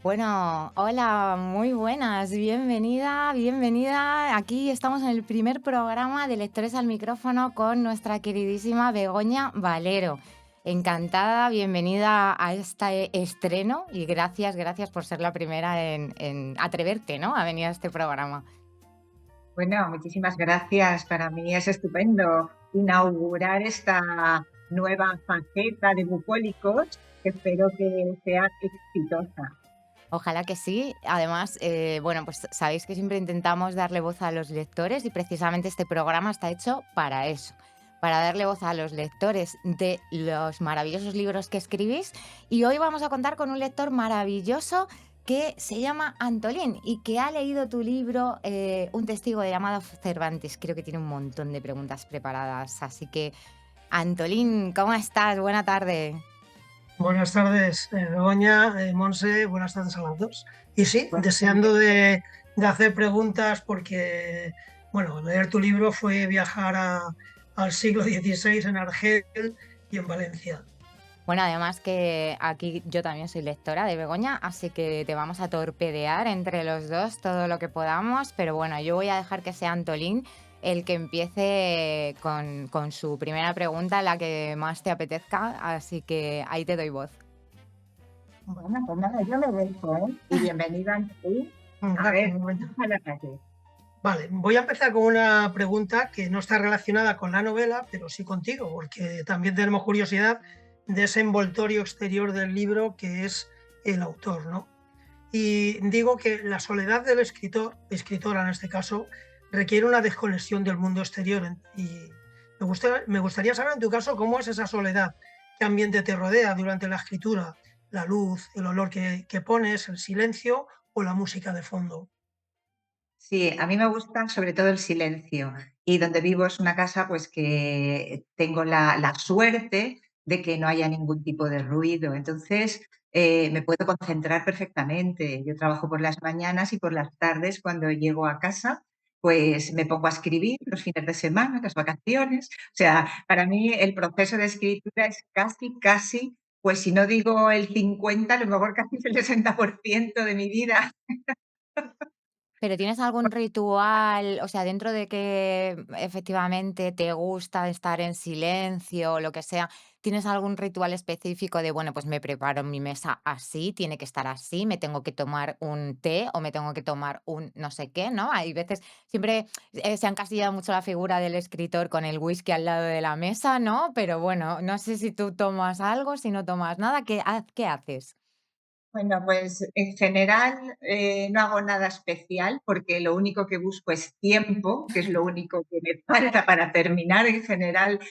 Bueno, hola, muy buenas, bienvenida, bienvenida. Aquí estamos en el primer programa de Lectores al Micrófono con nuestra queridísima Begoña Valero. Encantada, bienvenida a este estreno y gracias, gracias por ser la primera en atreverte, ¿no?, a venir a este programa. Bueno, muchísimas gracias. Para mí es estupendo inaugurar esta nueva faceta de Bucólicos, que espero que sea exitosa. Ojalá que sí. Además, bueno, pues sabéis que siempre intentamos darle voz a los lectores y precisamente este programa está hecho para eso, para darle voz a los lectores de los maravillosos libros que escribís. Y hoy vamos a contar con un lector maravilloso que se llama Antolín y que ha leído tu libro, Un testigo de llamada Cervantes. Creo que tiene un montón de preguntas preparadas. Así que, Antolín, ¿cómo estás? Buena tarde. Buenas tardes, Begoña, Monse, buenas tardes a las dos. Y sí, Pues, deseando de hacer preguntas porque, bueno, leer tu libro fue viajar al siglo XVI en Argel y en Valencia. Bueno, además que aquí yo también soy lectora de Begoña, así que te vamos a torpedear entre los dos todo lo que podamos, pero bueno, yo voy a dejar que sea Antolín el que empiece con su primera pregunta, la que más te apetezca, así que ahí te doy voz. bueno, pues nada, yo le dejo, ¿eh? Y bienvenida a ti. A Gracias, ver, Begoña. vamos a la calle. Vale, voy a empezar con una pregunta que no está relacionada con la novela, pero sí contigo, porque también tenemos curiosidad de ese envoltorio exterior del libro que es el autor, ¿no? Y digo que la soledad del escritor, escritora en este caso, requiere una desconexión del mundo exterior. Y me gustaría saber en tu caso cómo es esa soledad, qué ambiente te rodea durante la escritura, la luz, el olor que pones, el silencio o la música de fondo. Sí, a mí me gusta sobre todo el silencio y donde vivo es una casa pues que tengo la suerte de que no haya ningún tipo de ruido, entonces me puedo concentrar perfectamente. Yo trabajo por las mañanas y por las tardes cuando llego a casa pues me pongo a escribir los fines de semana, las vacaciones. O sea, para mí el proceso de escritura es casi, pues si no digo el 50, a lo mejor casi el 60% de mi vida. ¿Pero tienes algún ritual? O sea, dentro de que efectivamente te gusta estar en silencio o lo que sea, ¿tienes algún ritual específico de, bueno, pues me preparo mi mesa así, tiene que estar así, me tengo que tomar un té o me tengo que tomar un no sé qué, ¿no? Hay veces, siempre se ha encasillado mucho la figura del escritor con el whisky al lado de la mesa, ¿no? Pero bueno, no sé si tú tomas algo, si no tomas nada, ¿qué haces? Bueno, pues en general no hago nada especial porque lo único que busco es tiempo, que es lo único que me falta para terminar en general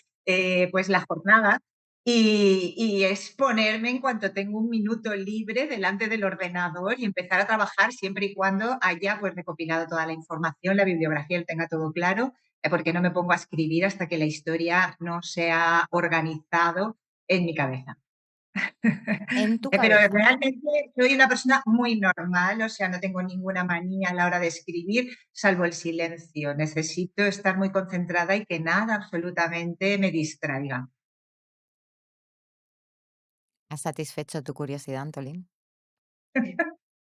pues la jornada y es ponerme en cuanto tengo un minuto libre delante del ordenador y empezar a trabajar siempre y cuando haya pues recopilado toda la información, la bibliografía, lo tenga todo claro, porque no me pongo a escribir hasta que la historia no se ha organizado en mi cabeza. En tu Pero cabeza. realmente soy una persona muy normal, o sea, no tengo ninguna manía a la hora de escribir, salvo el silencio. Necesito estar muy concentrada y que nada absolutamente me distraiga. ¿Has satisfecho tu curiosidad, Antolín? Y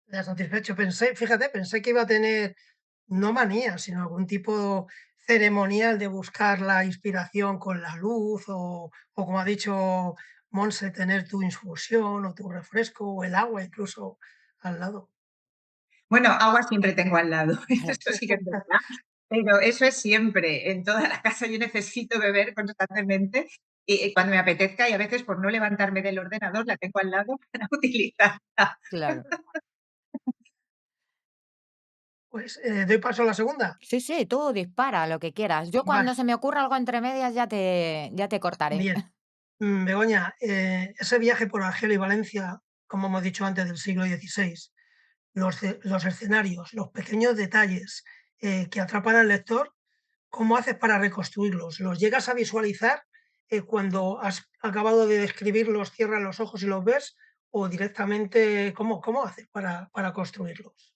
ya satisfecho, pensé que iba a tener no manía, sino algún tipo ceremonial de buscar la inspiración con la luz o como ha dicho Monse, tener tu infusión o tu refresco o el agua incluso al lado. Bueno, agua siempre tengo al lado, Claro, eso sí que es verdad, pero eso es siempre. En toda la casa yo necesito beber constantemente y cuando me apetezca y a veces por no levantarme del ordenador la tengo al lado para utilizarla. claro. Pues, doy paso a la segunda. Sí, sí, tú dispara lo que quieras. Yo Va, cuando se me ocurra algo entre medias ya te cortaré. bien. Begoña, ese viaje por Argel y Valencia, como hemos dicho antes, del siglo XVI, los escenarios, los pequeños detalles, que atrapan al lector, ¿cómo haces para reconstruirlos? ¿Los llegas a visualizar, cuando has acabado de describirlos, cierras los ojos y los ves? ¿O directamente cómo haces para construirlos?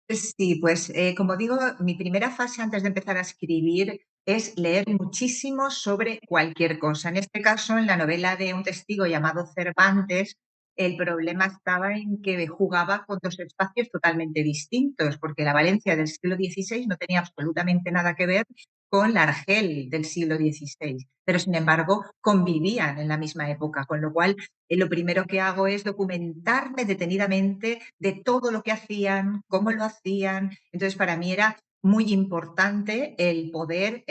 Sí, pues como digo, mi primera fase antes de empezar a escribir es leer muchísimo sobre cualquier cosa. En este caso, en la novela de un testigo llamado Cervantes, el problema estaba en que jugaba con dos espacios totalmente distintos, porque la Valencia del siglo XVI no tenía absolutamente nada que ver con la Argel del siglo XVI, pero sin embargo convivían en la misma época, con lo cual lo primero que hago es documentarme detenidamente de todo lo que hacían, cómo lo hacían. Entonces, para mí era muy importante el poder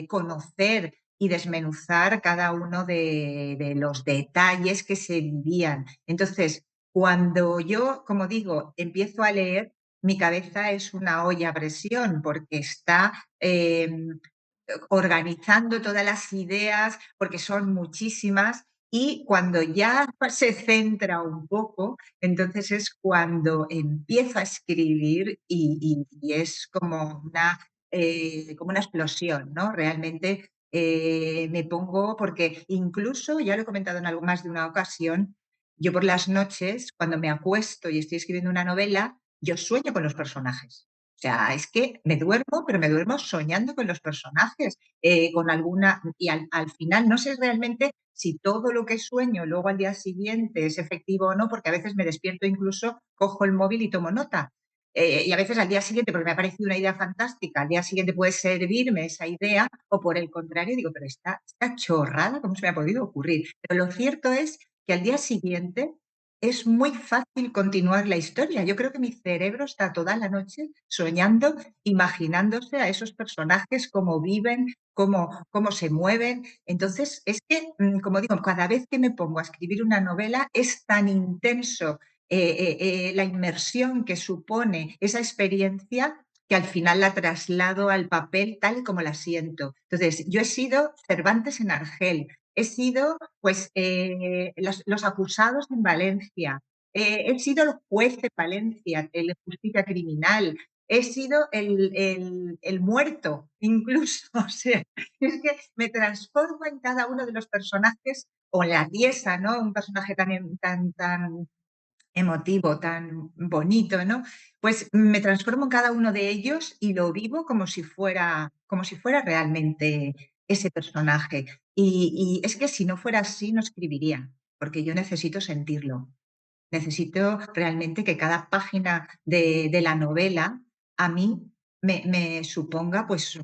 conocer y desmenuzar cada uno de los detalles que se vivían. Entonces, cuando yo, como digo, empiezo a leer, mi cabeza es una olla a presión porque está organizando todas las ideas, porque son muchísimas, y cuando ya se centra un poco, entonces es cuando empiezo a escribir y es como una explosión, ¿no? Realmente me pongo, porque incluso, ya lo he comentado en algo más de una ocasión, yo por las noches, cuando me acuesto y estoy escribiendo una novela, yo sueño con los personajes. O sea, es que me duermo, pero me duermo soñando con los personajes, con alguna, y al final no sé realmente si todo lo que sueño luego al día siguiente es efectivo o no, porque a veces me despierto incluso, cojo el móvil y tomo nota. Y a veces al día siguiente, porque me ha parecido una idea fantástica, al día siguiente puede servirme esa idea, o por el contrario, digo, pero esta chorrada, ¿cómo se me ha podido ocurrir? Pero lo cierto es que al día siguiente es muy fácil continuar la historia. Yo creo que mi cerebro está toda la noche soñando, imaginándose a esos personajes, cómo viven, cómo se mueven. Entonces, es que, como digo, cada vez que me pongo a escribir una novela es tan intenso la inmersión que supone esa experiencia que al final la traslado al papel tal y como la siento. Entonces, yo he sido Cervantes en Argel, he sido pues los acusados en Valencia, he sido el juez de Valencia, el de justicia criminal, he sido el muerto incluso, o sea, es que me transformo en cada uno de los personajes, o en la tiesa, ¿no? Un personaje tan emotivo, tan bonito, ¿no? Pues me transformo en cada uno de ellos y lo vivo como si fuera realmente ese personaje. Y es que si no fuera así, no escribiría, porque yo necesito sentirlo. Necesito realmente que cada página de la novela a mí me suponga pues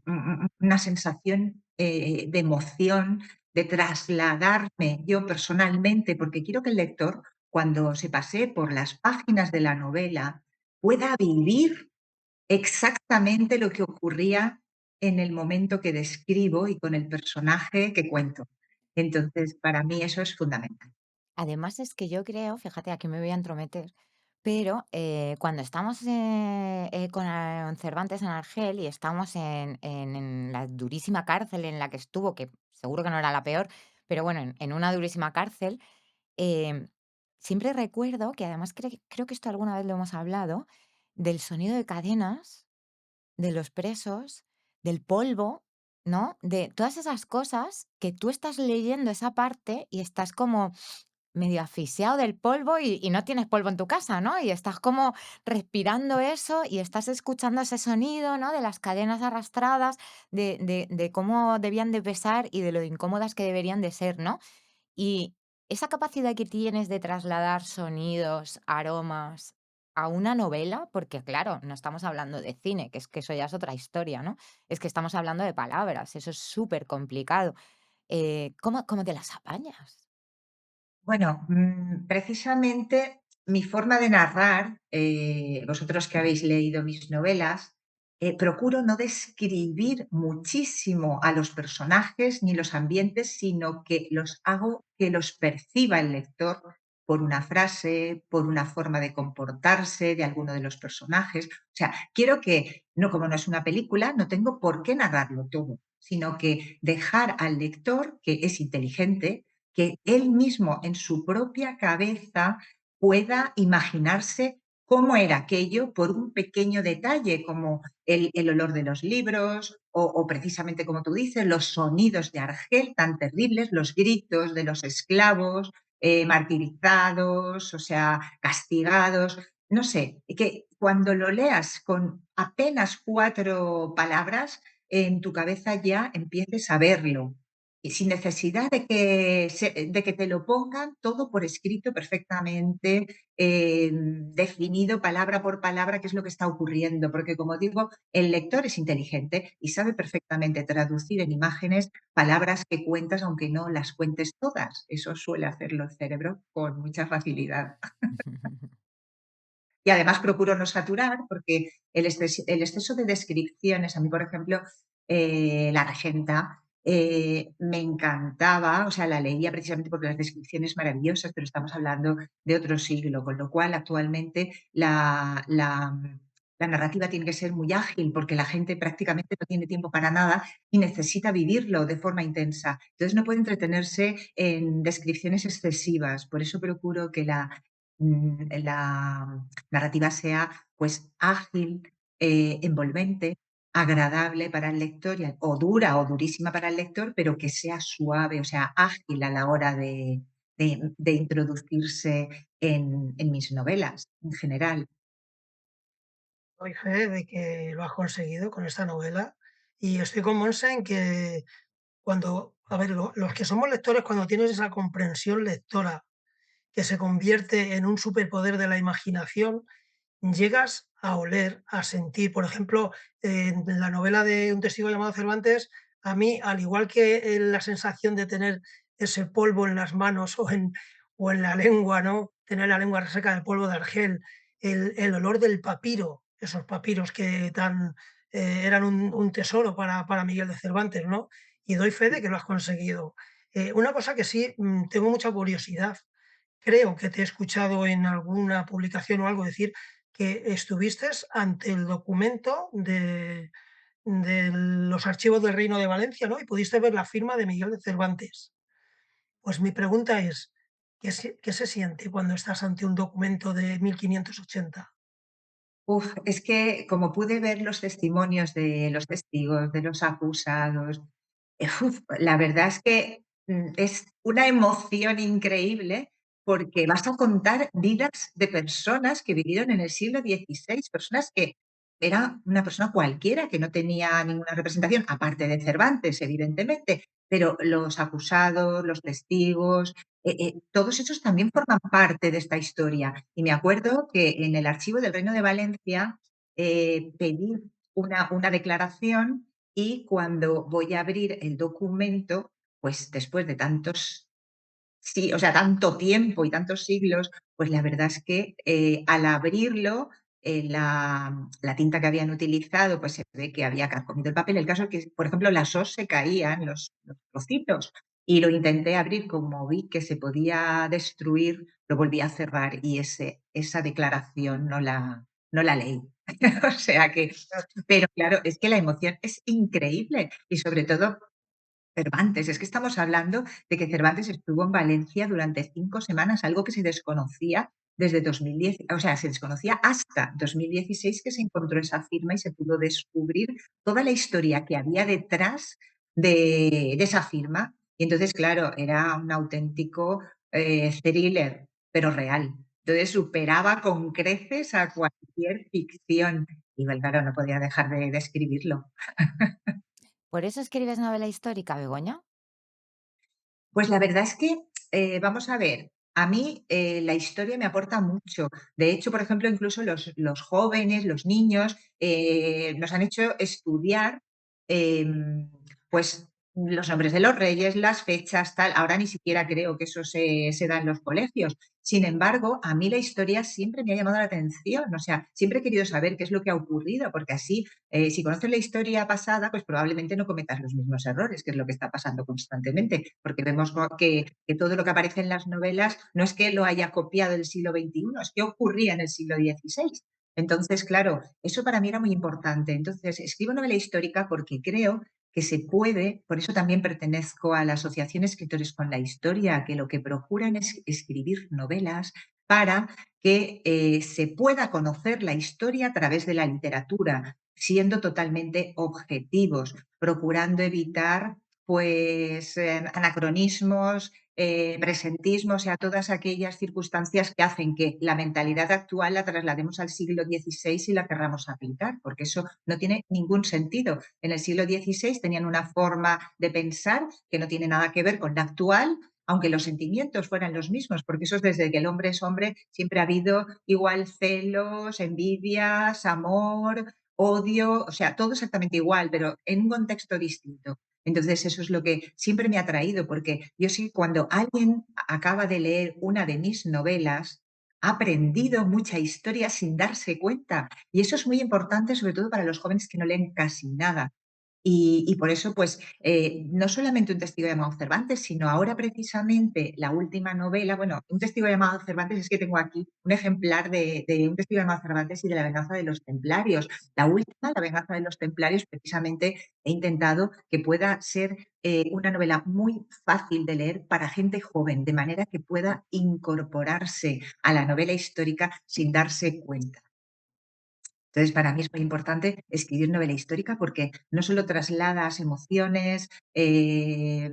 una sensación de emoción, de trasladarme yo personalmente, porque quiero que el lector, cuando se pase por las páginas de la novela, pueda vivir exactamente lo que ocurría en el momento que describo y con el personaje que cuento. Entonces, para mí eso es fundamental. Además es que yo creo, fíjate, aquí me voy a entrometer, pero cuando estamos con Cervantes en Argel y estamos en la durísima cárcel en la que estuvo, que seguro que no era la peor, pero bueno, en una durísima cárcel, em, siempre recuerdo que además creo que esto alguna vez lo hemos hablado, del sonido de cadenas de los presos, del polvo, ¿no? De todas esas cosas que tú estás leyendo esa parte y estás como medio asfixiado del polvo y no tienes polvo en tu casa, ¿no? Y estás como respirando eso y estás escuchando ese sonido, ¿no? De las cadenas arrastradas, de cómo debían de pesar y de lo incómodas que deberían de ser, ¿no? Y esa capacidad que tienes de trasladar sonidos, aromas a una novela, porque claro, no estamos hablando de cine, que es que eso ya es otra historia, ¿no? Es que estamos hablando de palabras, eso es súper complicado. ¿Cómo te las apañas? Bueno, precisamente mi forma de narrar, vosotros que habéis leído mis novelas, procuro no describir muchísimo a los personajes ni los ambientes, sino que los hago que los perciba el lector por una frase, por una forma de comportarse de alguno de los personajes. O sea, quiero que, no como no es una película, no tengo por qué narrarlo todo, sino que dejar al lector, que es inteligente, que él mismo en su propia cabeza pueda imaginarse cómo era aquello por un pequeño detalle, como el olor de los libros o precisamente como tú dices, los sonidos de Argel tan terribles, los gritos de los esclavos martirizados, o sea, castigados. No sé, que cuando lo leas con apenas 4 palabras, en tu cabeza ya empieces a verlo y sin necesidad de que te lo pongan todo por escrito perfectamente, definido palabra por palabra qué es lo que está ocurriendo, porque como digo, el lector es inteligente y sabe perfectamente traducir en imágenes palabras que cuentas aunque no las cuentes todas. Eso suele hacerlo el cerebro con mucha facilidad. Y además procuro no saturar porque el exceso de descripciones, a mí, por ejemplo, La Regenta, me encantaba, o sea, la leía precisamente porque las descripciones maravillosas, pero estamos hablando de otro siglo, con lo cual actualmente la narrativa tiene que ser muy ágil porque la gente prácticamente no tiene tiempo para nada y necesita vivirlo de forma intensa. Entonces no puede entretenerse en descripciones excesivas. Por eso procuro que la narrativa sea, pues, ágil, envolvente, agradable para el lector, o dura o durísima para el lector, pero que sea suave, o sea, ágil a la hora de introducirse en mis novelas, en general. Doy fe de que lo has conseguido con esta novela y estoy con Monse en que cuando, a ver, los que somos lectores, cuando tienes esa comprensión lectora que se convierte en un superpoder de la imaginación, llegas a oler, a sentir. Por ejemplo, en la novela de Un testigo llamado Cervantes, a mí, al igual que la sensación de tener ese polvo en las manos o en la lengua, ¿no? Tener la lengua reseca del polvo de argel, el olor del papiro, esos papiros que eran un tesoro para Miguel de Cervantes, ¿no? Y doy fe de que lo has conseguido. Una cosa que sí tengo mucha curiosidad. Creo que te he escuchado en alguna publicación o algo decir que estuviste ante el documento de los archivos del Reino de Valencia, ¿no? Y pudiste ver la firma de Miguel de Cervantes. Pues mi pregunta es, ¿qué se siente cuando estás ante un documento de 1580? Uf, es que como pude ver los testimonios de los testigos, de los acusados, la verdad es que, es una emoción increíble, porque vas a contar vidas de personas que vivieron en el siglo XVI, personas que era una persona cualquiera que no tenía ninguna representación, aparte de Cervantes, evidentemente, pero los acusados, los testigos, todos esos también forman parte de esta historia. Y me acuerdo que en el archivo del Reino de Valencia, pedí una declaración y cuando voy a abrir el documento, pues después de tantos sí, o sea, tanto tiempo y tantos siglos, pues la verdad es que, al abrirlo, la tinta que habían utilizado, pues se ve que había carcomido el papel. El caso es que, por ejemplo, las os se caían, los trocitos, y lo intenté abrir, como vi que se podía destruir, lo volví a cerrar y esa declaración no la leí. O sea que pero claro, es que la emoción es increíble y sobre todo Cervantes, es que estamos hablando de que Cervantes estuvo en Valencia durante 5 semanas, algo que se desconocía desde 2010, o sea, se desconocía hasta 2016 que se encontró esa firma y se pudo descubrir toda la historia que había detrás de esa firma. Y entonces, claro, era un auténtico, thriller, pero real. Entonces superaba con creces a cualquier ficción y, bueno, claro, no podía dejar de escribirlo. ¿Por eso escribes novela histórica, Begoña? Pues la verdad es que, vamos a ver, a mí, la historia me aporta mucho. De hecho, por ejemplo, incluso los jóvenes, los niños, nos han hecho estudiar, em, pues los nombres de los reyes, las fechas, tal. Ahora ni siquiera creo que eso se da en los colegios. Sin embargo, a mí la historia siempre me ha llamado la atención, o sea, siempre he querido saber qué es lo que ha ocurrido, porque así, si conoces la historia pasada, pues probablemente no cometas los mismos errores, que es lo que está pasando constantemente, porque vemos que todo lo que aparece en las novelas no es que lo haya copiado del siglo XXI, es que ocurría en el siglo XVI. Entonces, claro, eso para mí era muy importante. Entonces, escribo novela histórica porque creo que se puede, por eso también pertenezco a la Asociación Escritores con la Historia, que lo que procuran es escribir novelas para que se pueda conocer la historia a través de la literatura, siendo totalmente objetivos, procurando evitar pues anacronismos, presentismo, o sea, todas aquellas circunstancias que hacen que la mentalidad actual la traslademos al siglo XVI y la querramos aplicar, porque eso no tiene ningún sentido. En el siglo XVI tenían una forma de pensar que no tiene nada que ver con la actual, aunque los sentimientos fueran los mismos, porque eso es desde que el hombre es hombre, siempre ha habido igual celos, envidias, amor, odio, o sea, todo exactamente igual, pero en un contexto distinto. Entonces, eso es lo que siempre me ha atraído, porque yo sí, cuando alguien acaba de leer una de mis novelas, ha aprendido mucha historia sin darse cuenta. Y eso es muy importante, sobre todo para los jóvenes que no leen casi nada. Y por eso, pues, no solamente Un testigo llamado Cervantes, sino ahora precisamente la última novela, bueno, Un testigo llamado Cervantes, es que tengo aquí un ejemplar de Un testigo llamado Cervantes y de La venganza de los templarios. La última, La venganza de los templarios, precisamente he intentado que pueda ser una novela muy fácil de leer para gente joven, de manera que pueda incorporarse a la novela histórica sin darse cuenta. Entonces, para mí es muy importante escribir novela histórica porque no solo trasladas emociones y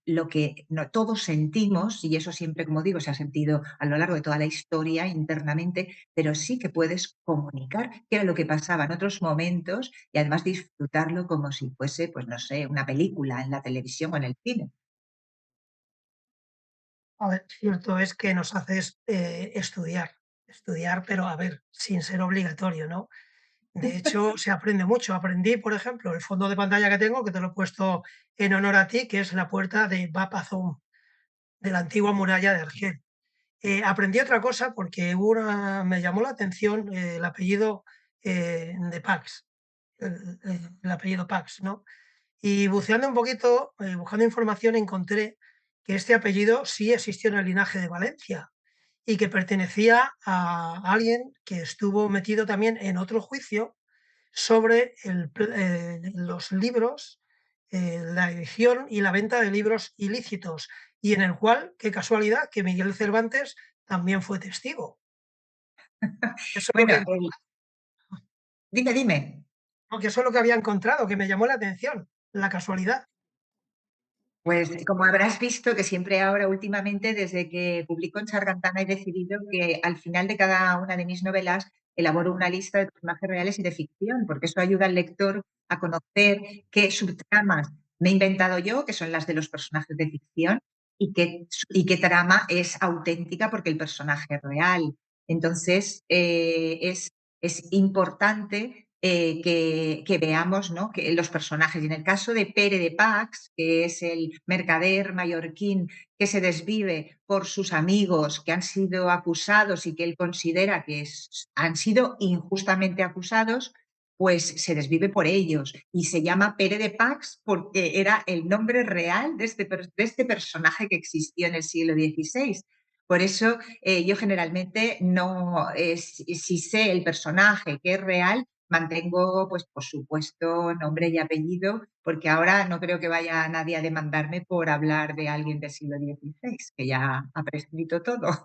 lo que todos sentimos, y eso siempre, como digo, se ha sentido a lo largo de toda la historia internamente, pero sí que puedes comunicar qué era lo que pasaba en otros momentos y además disfrutarlo como si fuese, pues no sé, una película en la televisión o en el cine. A ver, cierto es que nos haces, estudiar, pero a ver, sin ser obligatorio, ¿no? De hecho, se aprende mucho. Aprendí, por ejemplo, el fondo de pantalla que tengo, que te lo he puesto en honor a ti, que es la puerta de Bab Azzoun, de la antigua muralla de Argel. Aprendí otra cosa porque me llamó la atención el apellido de Pax, el apellido Pax, ¿no? Y buceando un poquito, buscando información, encontré que este apellido sí existió en el linaje de Valencia y que pertenecía a alguien que estuvo metido también en otro juicio sobre los libros, la edición y la venta de libros ilícitos, y en el cual, qué casualidad, que Miguel Cervantes también fue testigo. Eso es lo Bueno, que dime, dime. no, que eso es lo que había encontrado, que me llamó la atención, la casualidad. Pues, como habrás visto que siempre ahora últimamente, desde que publico en Sargantana, he decidido que al final de cada una de mis novelas elaboro una lista de personajes reales y de ficción, porque eso ayuda al lector a conocer qué subtramas me he inventado yo, que son las de los personajes de ficción, y qué trama es auténtica porque el personaje es real. Entonces, es importante que veamos, ¿no?, que los personajes. Y en el caso de Pere de Pax, que es el mercader mallorquín que se desvive por sus amigos que han sido acusados y que él considera que han sido injustamente acusados, pues se desvive por ellos. Y se llama Pere de Pax porque era el nombre real de este personaje que existió en el siglo XVI. Por eso yo generalmente no, si sé el personaje que es real, mantengo, pues, por supuesto, nombre y apellido, porque ahora no creo que vaya nadie a demandarme por hablar de alguien del siglo XVI, que ya ha prescrito todo.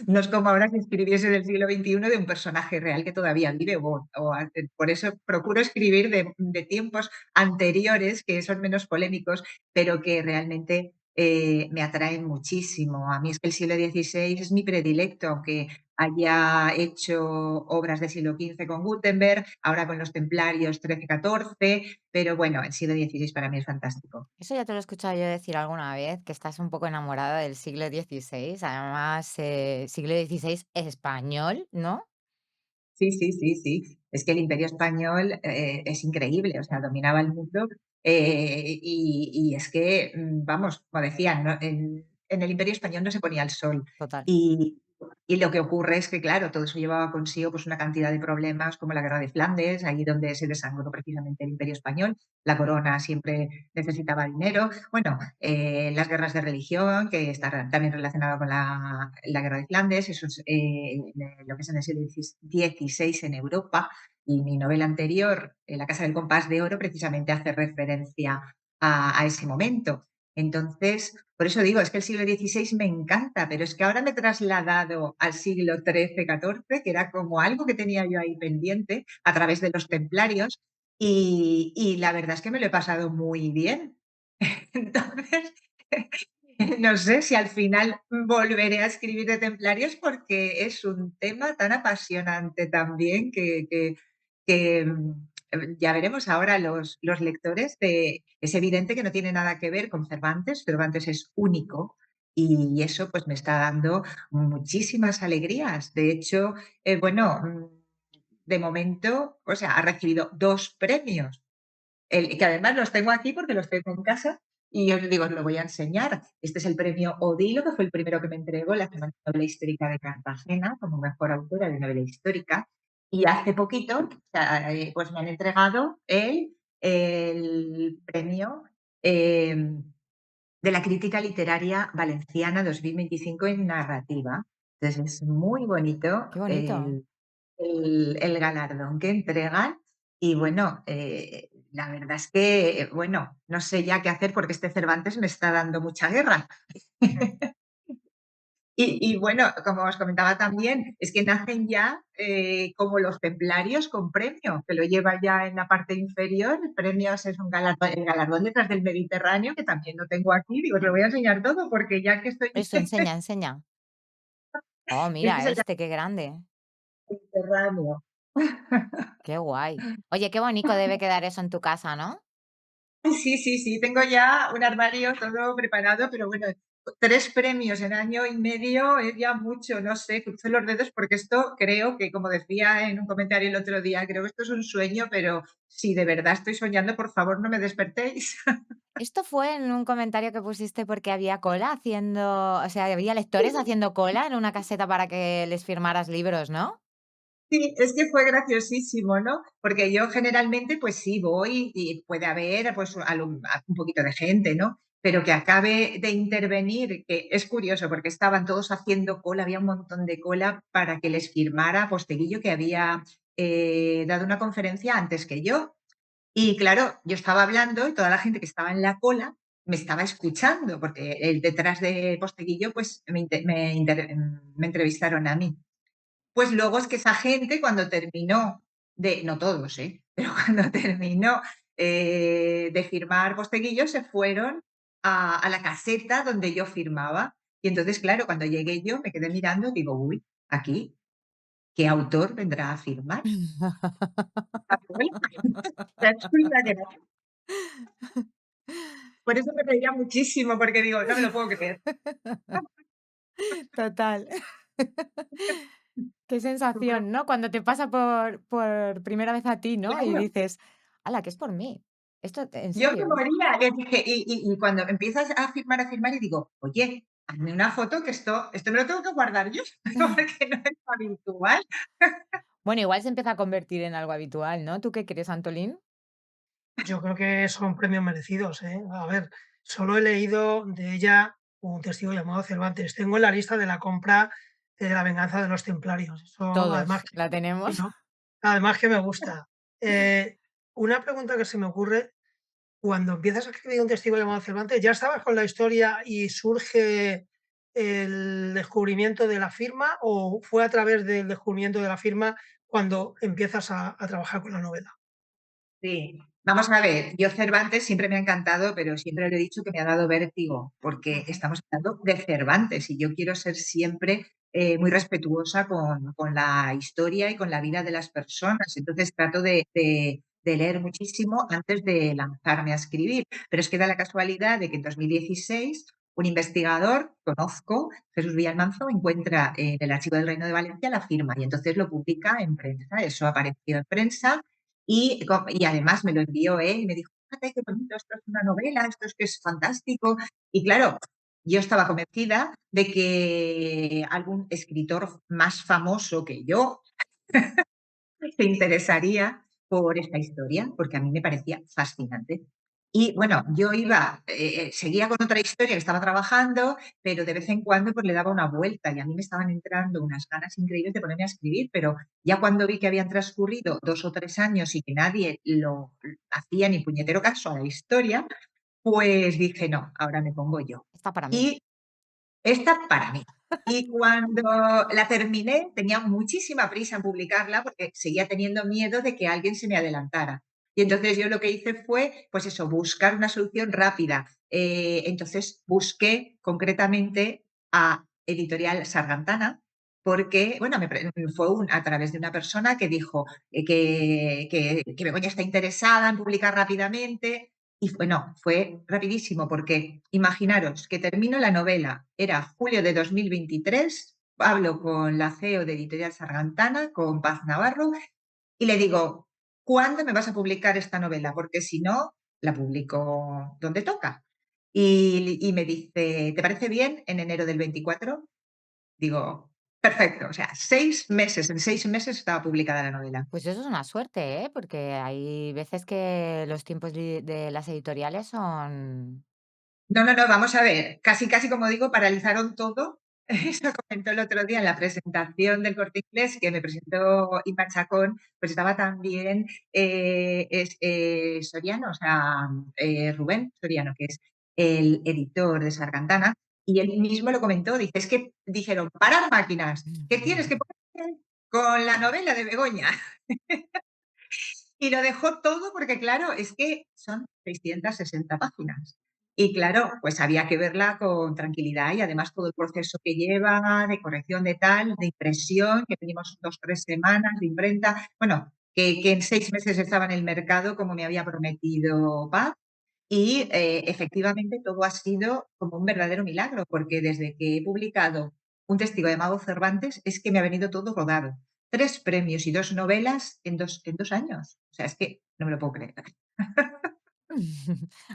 No es como ahora si escribiese del siglo XXI de un personaje real que todavía vive, por eso procuro escribir de tiempos anteriores, que son menos polémicos, pero que realmente me atraen muchísimo. A mí es que el siglo XVI es mi predilecto, aunque haya hecho obras del siglo XV con Gutenberg, ahora con los templarios 13-14, pero bueno, el siglo XVI para mí es fantástico. Eso ya te lo he escuchado yo decir alguna vez, que estás un poco enamorada del siglo XVI, además, siglo XVI español, ¿no? Sí, sí, sí, sí. es que el Imperio Español es increíble, o sea, dominaba el mundo y es que, vamos, como decían, ¿no? En el Imperio Español no se ponía el sol. Total. Y, y lo que ocurre es que, claro, todo eso llevaba consigo pues, una cantidad de problemas como la Guerra de Flandes, ahí donde se desangró precisamente el Imperio Español. La corona siempre necesitaba dinero. Bueno, las guerras de religión, que está también relacionado con la Guerra de Flandes, eso es lo que es en el siglo XVI en Europa. Y mi novela anterior, La Casa del Compás de Oro, precisamente hace referencia a ese momento. Entonces, por eso digo, es que el siglo XVI me encanta, pero es que ahora me he trasladado al siglo XIII-XIV, que era como algo que tenía yo ahí pendiente a través de los templarios, y la verdad es que me lo he pasado muy bien. Entonces, no sé si al final volveré a escribir de templarios porque es un tema tan apasionante también que ya veremos ahora los lectores es evidente que no tiene nada que ver con Cervantes. Cervantes es único y eso pues me está dando muchísimas alegrías. De hecho, bueno, de momento, o sea, ha recibido 2 premios que además los tengo aquí porque los tengo en casa y os digo, os lo voy a enseñar. Este es el premio Odilo, que fue el primero que me entregó la Semana de Novela Histórica de Cartagena como mejor autora de novela histórica. Y hace poquito, o sea, pues me han entregado el premio de la Crítica Literaria Valenciana 2025 en narrativa. Entonces es muy bonito Qué bonito. el galardón que entregan y bueno, la verdad es que, bueno, no sé ya qué hacer porque este Cervantes me está dando mucha guerra. Y bueno, como os comentaba también, es que nacen ya como los templarios con premio, que lo lleva ya en la parte inferior. El premio es un galardón, el galardón detrás del Mediterráneo, que también lo tengo aquí. Digo, os lo voy a enseñar todo porque ya que estoy, Eso, enseña, enseña. Oh, este es mira el este, qué grande. Mediterráneo. Qué guay. Oye, qué bonito debe quedar eso en tu casa, ¿no? Sí, sí, sí, tengo ya un armario todo preparado, pero bueno, 3 premios en año y medio es ya mucho, no sé, cruzo los dedos porque esto creo que, como decía en un comentario el otro día, creo que esto es un sueño, pero si de verdad estoy soñando, por favor, no me despertéis. Esto fue en un comentario que pusiste porque había cola haciendo, o sea, había lectores haciendo cola en una caseta para que les firmaras libros, ¿no? Sí, es que fue graciosísimo, ¿no? Porque yo generalmente, pues sí, voy y puede haber, pues, un poquito de gente, ¿no? Pero que acabe de intervenir, que es curioso, porque estaban todos haciendo cola, había un montón de cola para que les firmara Posteguillo, que había dado una conferencia antes que yo. Y claro, yo estaba hablando y toda la gente que estaba en la cola me estaba escuchando, porque detrás de Posteguillo, pues me entrevistaron a mí. Pues luego es que esa gente cuando terminó no todos, pero cuando terminó de firmar Posteguillo se fueron a la caseta donde yo firmaba. Y entonces, claro, cuando llegué yo me quedé mirando y digo, uy, aquí, ¿qué autor vendrá a firmar? Resulta que no. Por eso me reía muchísimo, porque digo, no me lo puedo creer. Total. Qué sensación, ¿no? Cuando te pasa por primera vez a ti, ¿no? Y Claro. dices: "¡Hala, que es por mí! ¿Esto en Yo me serio?". moría, le dije, y cuando empiezas a firmar, y digo, oye, hazme una foto que esto me lo tengo que guardar yo, porque no es habitual. Bueno, igual se empieza a convertir en algo habitual, ¿no? ¿Tú qué crees, Antolín? Yo creo que son premios merecidos, ¿eh? A ver, solo he leído de ella Un testigo llamado Cervantes. Tengo en la lista de la compra de La venganza de los templarios. Eso además Todos la que tenemos. ¿no? Además que me gusta. Eh, una pregunta que se me ocurre, cuando empiezas a escribir Un testigo llamado Cervantes, ¿ya estabas con la historia y surge el descubrimiento de la firma o fue a través del descubrimiento de la firma cuando empiezas a trabajar con la novela? Sí, vamos a ver, yo Cervantes siempre me ha encantado, pero siempre le he dicho que me ha dado vértigo, porque Ujú. estamos hablando de Cervantes y yo quiero ser siempre muy respetuosa con la historia y con la vida de las personas. Entonces trato de leer muchísimo antes de lanzarme a escribir. Pero es que da la casualidad de que en 2016 un investigador, conozco, Jesús Villalmanzo, encuentra en el Archivo del Reino de Valencia la firma y entonces lo publica en prensa. Eso apareció en prensa y además me lo envió él y me dijo, fíjate qué bonito, esto es una novela, esto es que es fantástico. Y claro, yo estaba convencida de que algún escritor más famoso que yo se interesaría por esta historia, porque a mí me parecía fascinante. Y bueno, yo seguía con otra historia que estaba trabajando, pero de vez en cuando pues le daba una vuelta y a mí me estaban entrando unas ganas increíbles de ponerme a escribir, pero ya cuando vi que habían transcurrido 2 o 3 años y que nadie lo hacía ni puñetero caso a la historia, pues dije, no, ahora me pongo yo. Está para mí. Y esta para mí. Y cuando la terminé, tenía muchísima prisa en publicarla porque seguía teniendo miedo de que alguien se me adelantara. Y entonces yo lo que hice fue, pues eso, buscar una solución rápida. Entonces busqué concretamente a Editorial Sargantana porque, bueno, fue a través de una persona que dijo que Begoña está interesada en publicar rápidamente. Y bueno, fue rapidísimo porque imaginaros que termino la novela, era julio de 2023, hablo con la CEO de Editorial Sargantana, con Paz Navarro, y le digo, ¿cuándo me vas a publicar esta novela? Porque si no, la publico donde toca. Y me dice, ¿te parece bien en enero del 24? Digo, perfecto, o sea, 6 meses, en 6 meses estaba publicada la novela. Pues eso es una suerte, ¿eh? Porque hay veces que los tiempos de las editoriales son... No, no, no, vamos a ver, casi, casi como digo, paralizaron todo. Eso comentó el otro día en la presentación del Corte Inglés, que me presentó Inma Chacón, pues estaba también Soriano, o sea, Rubén Soriano, que es el editor de Sargantana, y él mismo lo comentó, dice, es que dijeron, parar máquinas, ¿qué tienes que poner con la novela de Begoña? Y lo dejó todo porque, claro, es que son 660 páginas. Y claro, pues había que verla con tranquilidad y además todo el proceso que lleva de corrección de tal, de impresión, que tenemos 2 o 3 semanas de imprenta. Bueno, que en 6 meses estaba en el mercado como me había prometido Paz. Y efectivamente todo ha sido como un verdadero milagro, porque desde que he publicado Un testigo de Mago Cervantes es que me ha venido todo rodado. 3 premios y 2 novelas en dos años. O sea, es que no me lo puedo creer.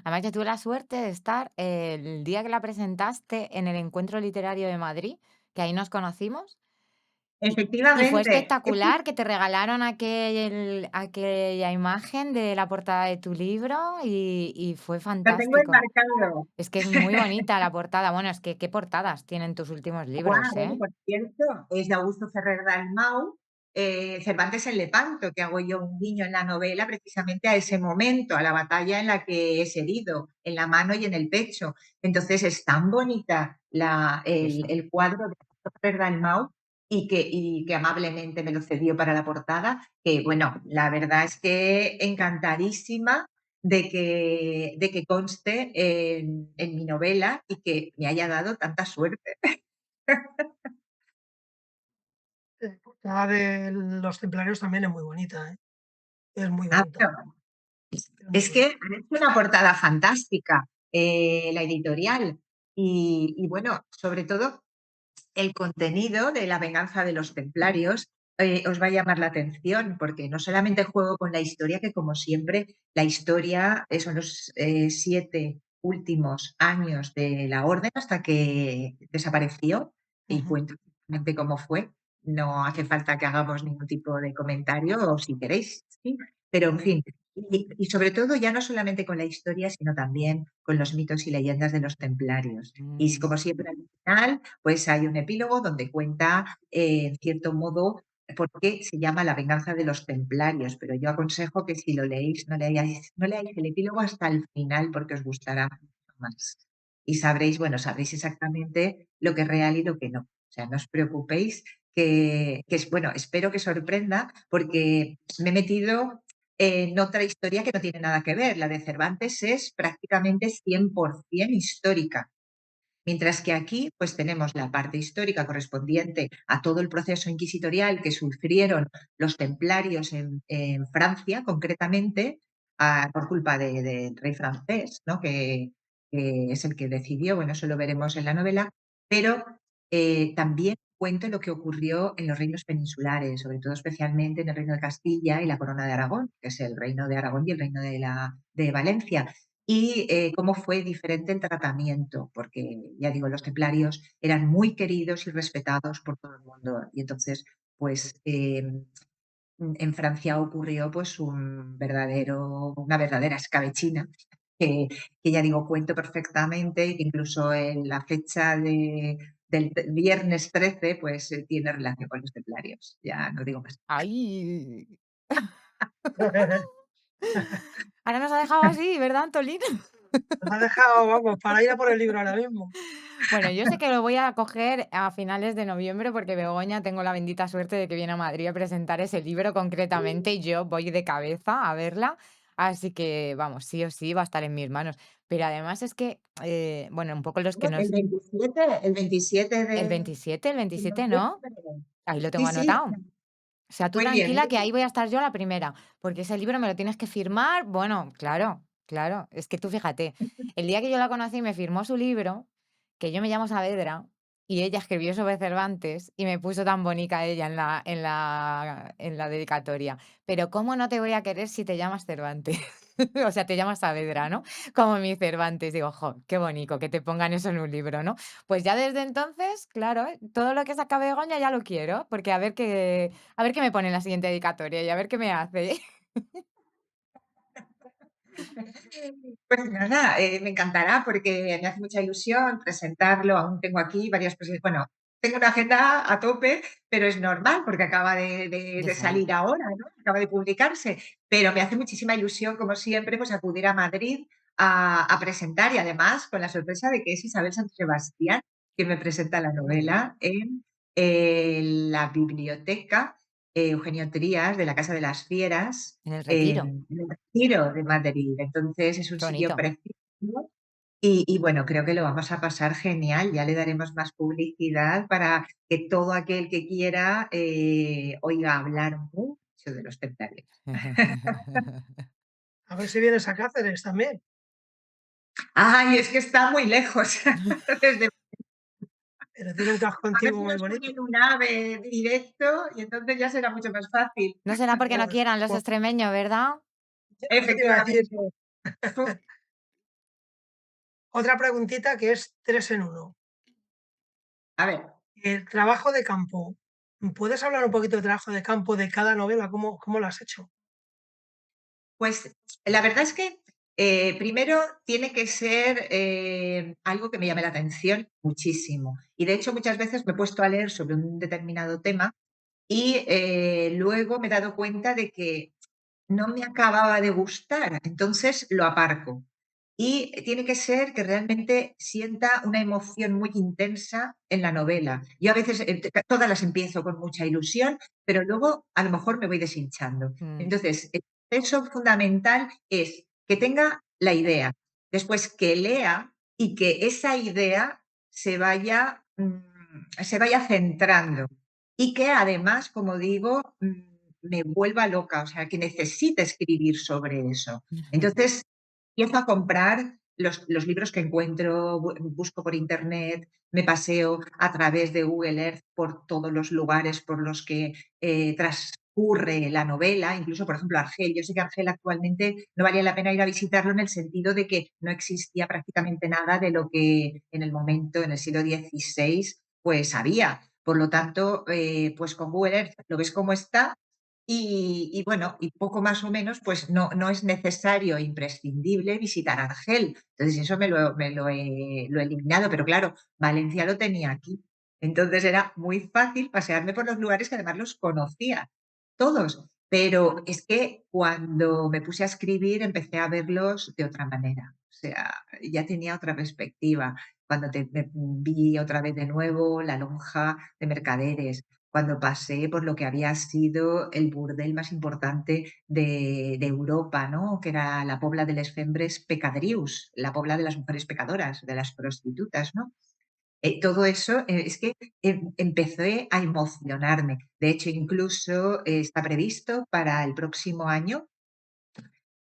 Además, yo tuve la suerte de estar el día que la presentaste en el Encuentro Literario de Madrid, que ahí nos conocimos, y fue Efectivamente, espectacular que te regalaron aquella imagen de la portada de tu libro y fue lo tengo fantástico. enmarcado. Es que es muy bonita la portada. Bueno, es que qué portadas tienen tus últimos libros, Bueno, ¿eh? por cierto, es de Augusto Ferrer Dalmau, Cervantes en Lepanto, que hago yo un guiño en la novela precisamente a ese momento, a la batalla en la que es herido, en la mano y en el pecho. Entonces es tan bonita Sí, sí. el cuadro de Augusto Ferrer Dalmau y que amablemente me lo cedió para la portada, que bueno, la verdad es que encantadísima de que conste en mi novela y que me haya dado tanta suerte. La de los templarios también es muy bonita, ¿eh? Es muy Ah, bonita, pero es muy es que bonita. han hecho una portada fantástica, la editorial. Y bueno, sobre todo el contenido de La venganza de los templarios os va a llamar la atención, porque no solamente juego con la historia, que como siempre, la historia son los 7 últimos años de la orden hasta que desapareció y Ujú. cuento exactamente cómo fue. No hace falta que hagamos ningún tipo de comentario, o si queréis, sí. Pero en fin, y sobre todo ya no solamente con la historia, sino también con los mitos y leyendas de los templarios. Y Mm. como siempre al final, pues hay un epílogo donde cuenta, en cierto modo, por qué se llama La venganza de los templarios, pero yo aconsejo que si lo leéis, no leáis el epílogo hasta el final porque os gustará mucho más. Y sabréis, bueno, sabréis exactamente lo que es real y lo que no. O sea, no os preocupéis, que es bueno, espero que sorprenda porque me he metido en otra historia que no tiene nada que ver. La de Cervantes es prácticamente 100% histórica. Mientras que aquí, pues tenemos la parte histórica correspondiente a todo el proceso inquisitorial que sufrieron los templarios en Francia, concretamente, por culpa del rey francés, ¿no? que es el que decidió, bueno, eso lo veremos en la novela, pero también cuento lo que ocurrió en los reinos peninsulares, sobre todo especialmente en el Reino de Castilla y la Corona de Aragón, que es el Reino de Aragón y el Reino de Valencia. Y cómo fue diferente el tratamiento, porque ya digo, los templarios eran muy queridos y respetados por todo el mundo. Y entonces, pues en Francia ocurrió pues una verdadera escabechina que ya digo, cuento perfectamente y que incluso en la fecha del viernes 13 pues tiene relación con los templarios. Ya no digo más. ¡Ay! Ahora nos ha dejado así, ¿verdad, Antolín? Nos ha dejado, vamos, para ir a por el libro ahora mismo. Bueno, yo sé que lo voy a coger a finales de noviembre porque Begoña tengo la bendita suerte de que viene a Madrid a presentar ese libro concretamente y yo voy de cabeza a verla. Así que, vamos, sí o sí va a estar en mis manos. Pero además es que, bueno, un poco los que El nos... 27, el 27 El de veintisiete, ¿no? noviembre. Ahí lo tengo Sí, sí, anotado. O sea, tú muy bien, tranquila muy que ahí bien. voy a estar yo la primera, porque ese libro me lo tienes que firmar. Bueno, claro, claro. Es que tú fíjate, el día que yo la conocí me firmó su libro, que yo me llamo Saavedra, y ella escribió sobre Cervantes y me puso tan bonita ella en la dedicatoria. Pero ¿cómo no te voy a querer si te llamas Cervantes? O sea, te llamas Saavedra, ¿no? Como mi Cervantes. Digo, jo, qué bonito que te pongan eso en un libro, ¿no? Pues ya desde entonces, claro, todo lo que saca Begoña ya lo quiero, porque a ver qué me pone en la siguiente dedicatoria y a ver qué me hace. Pues nada, me encantará porque me hace mucha ilusión presentarlo. Aún tengo aquí varias bueno, tengo una agenda a tope, pero es normal porque acaba De de salir. salir ahora, ¿no? Acaba de publicarse. Pero me hace muchísima ilusión, como siempre, pues acudir a Madrid a presentar y además con la sorpresa de que es Isabel San Sebastián quien me presenta la novela en la biblioteca Eugenio Trías de la Casa de las Fieras En el Retiro. en el Retiro de Madrid. Entonces es un Qué sitio bonito. precioso y bueno, creo que lo vamos a pasar genial. Ya le daremos más publicidad para que todo aquel que quiera oiga hablar mucho de los templarios. A ver si vienes a Cáceres también. Ay, es que está muy lejos. Desde, Pero tiene un casco a ver antiguo si muy nos bonito. ponen un ave directo y entonces ya será mucho más fácil. No será porque no Pues, quieran los pues, extremeños, ¿verdad? eso te iba a decir. Efectivamente. Fu- Otra preguntita que es tres en uno. A ver, El trabajo de campo. ¿Puedes hablar un poquito de trabajo de campo de cada novela? ¿Cómo lo has hecho? pues la verdad es que primero tiene que ser algo que me llame la atención muchísimo. Y de hecho muchas veces me he puesto a leer sobre un determinado tema y luego me he dado cuenta de que no me acababa de gustar, entonces lo aparco. Y tiene que ser que realmente sienta una emoción muy intensa en la novela. Yo a veces todas las empiezo con mucha ilusión, pero luego a lo mejor me voy deshinchando. Mm, Entonces, el proceso fundamental es que tenga la idea, después que lea y que esa idea se vaya centrando y que además, como digo, me vuelva loca, o sea, que necesite escribir sobre eso. Entonces, empiezo a comprar los libros que encuentro, busco por internet, me paseo a través de Google Earth por todos los lugares por los que transcurre la novela, incluso, por ejemplo, Argel. Yo sé que Argel actualmente no valía la pena ir a visitarlo en el sentido de que no existía prácticamente nada de lo que en el momento, en el siglo XVI, pues había. Por lo tanto, pues con Google Earth lo ves cómo está y bueno, y poco más o menos, pues no es necesario e imprescindible visitar Argel. Entonces, eso lo he eliminado, pero claro, Valencia lo tenía aquí. Entonces era muy fácil pasearme por los lugares que además los conocía, todos. Pero es que cuando me puse a escribir empecé a verlos de otra manera. O sea, ya tenía otra perspectiva. Cuando vi otra vez de nuevo la lonja de mercaderes, cuando pasé por lo que había sido el burdel más importante de Europa, ¿no? Que era la Pobla de les Fembres Pecadrius, la Pobla de las mujeres pecadoras, de las prostitutas, ¿no? Todo eso es que empecé a emocionarme. De hecho, incluso está previsto para el próximo año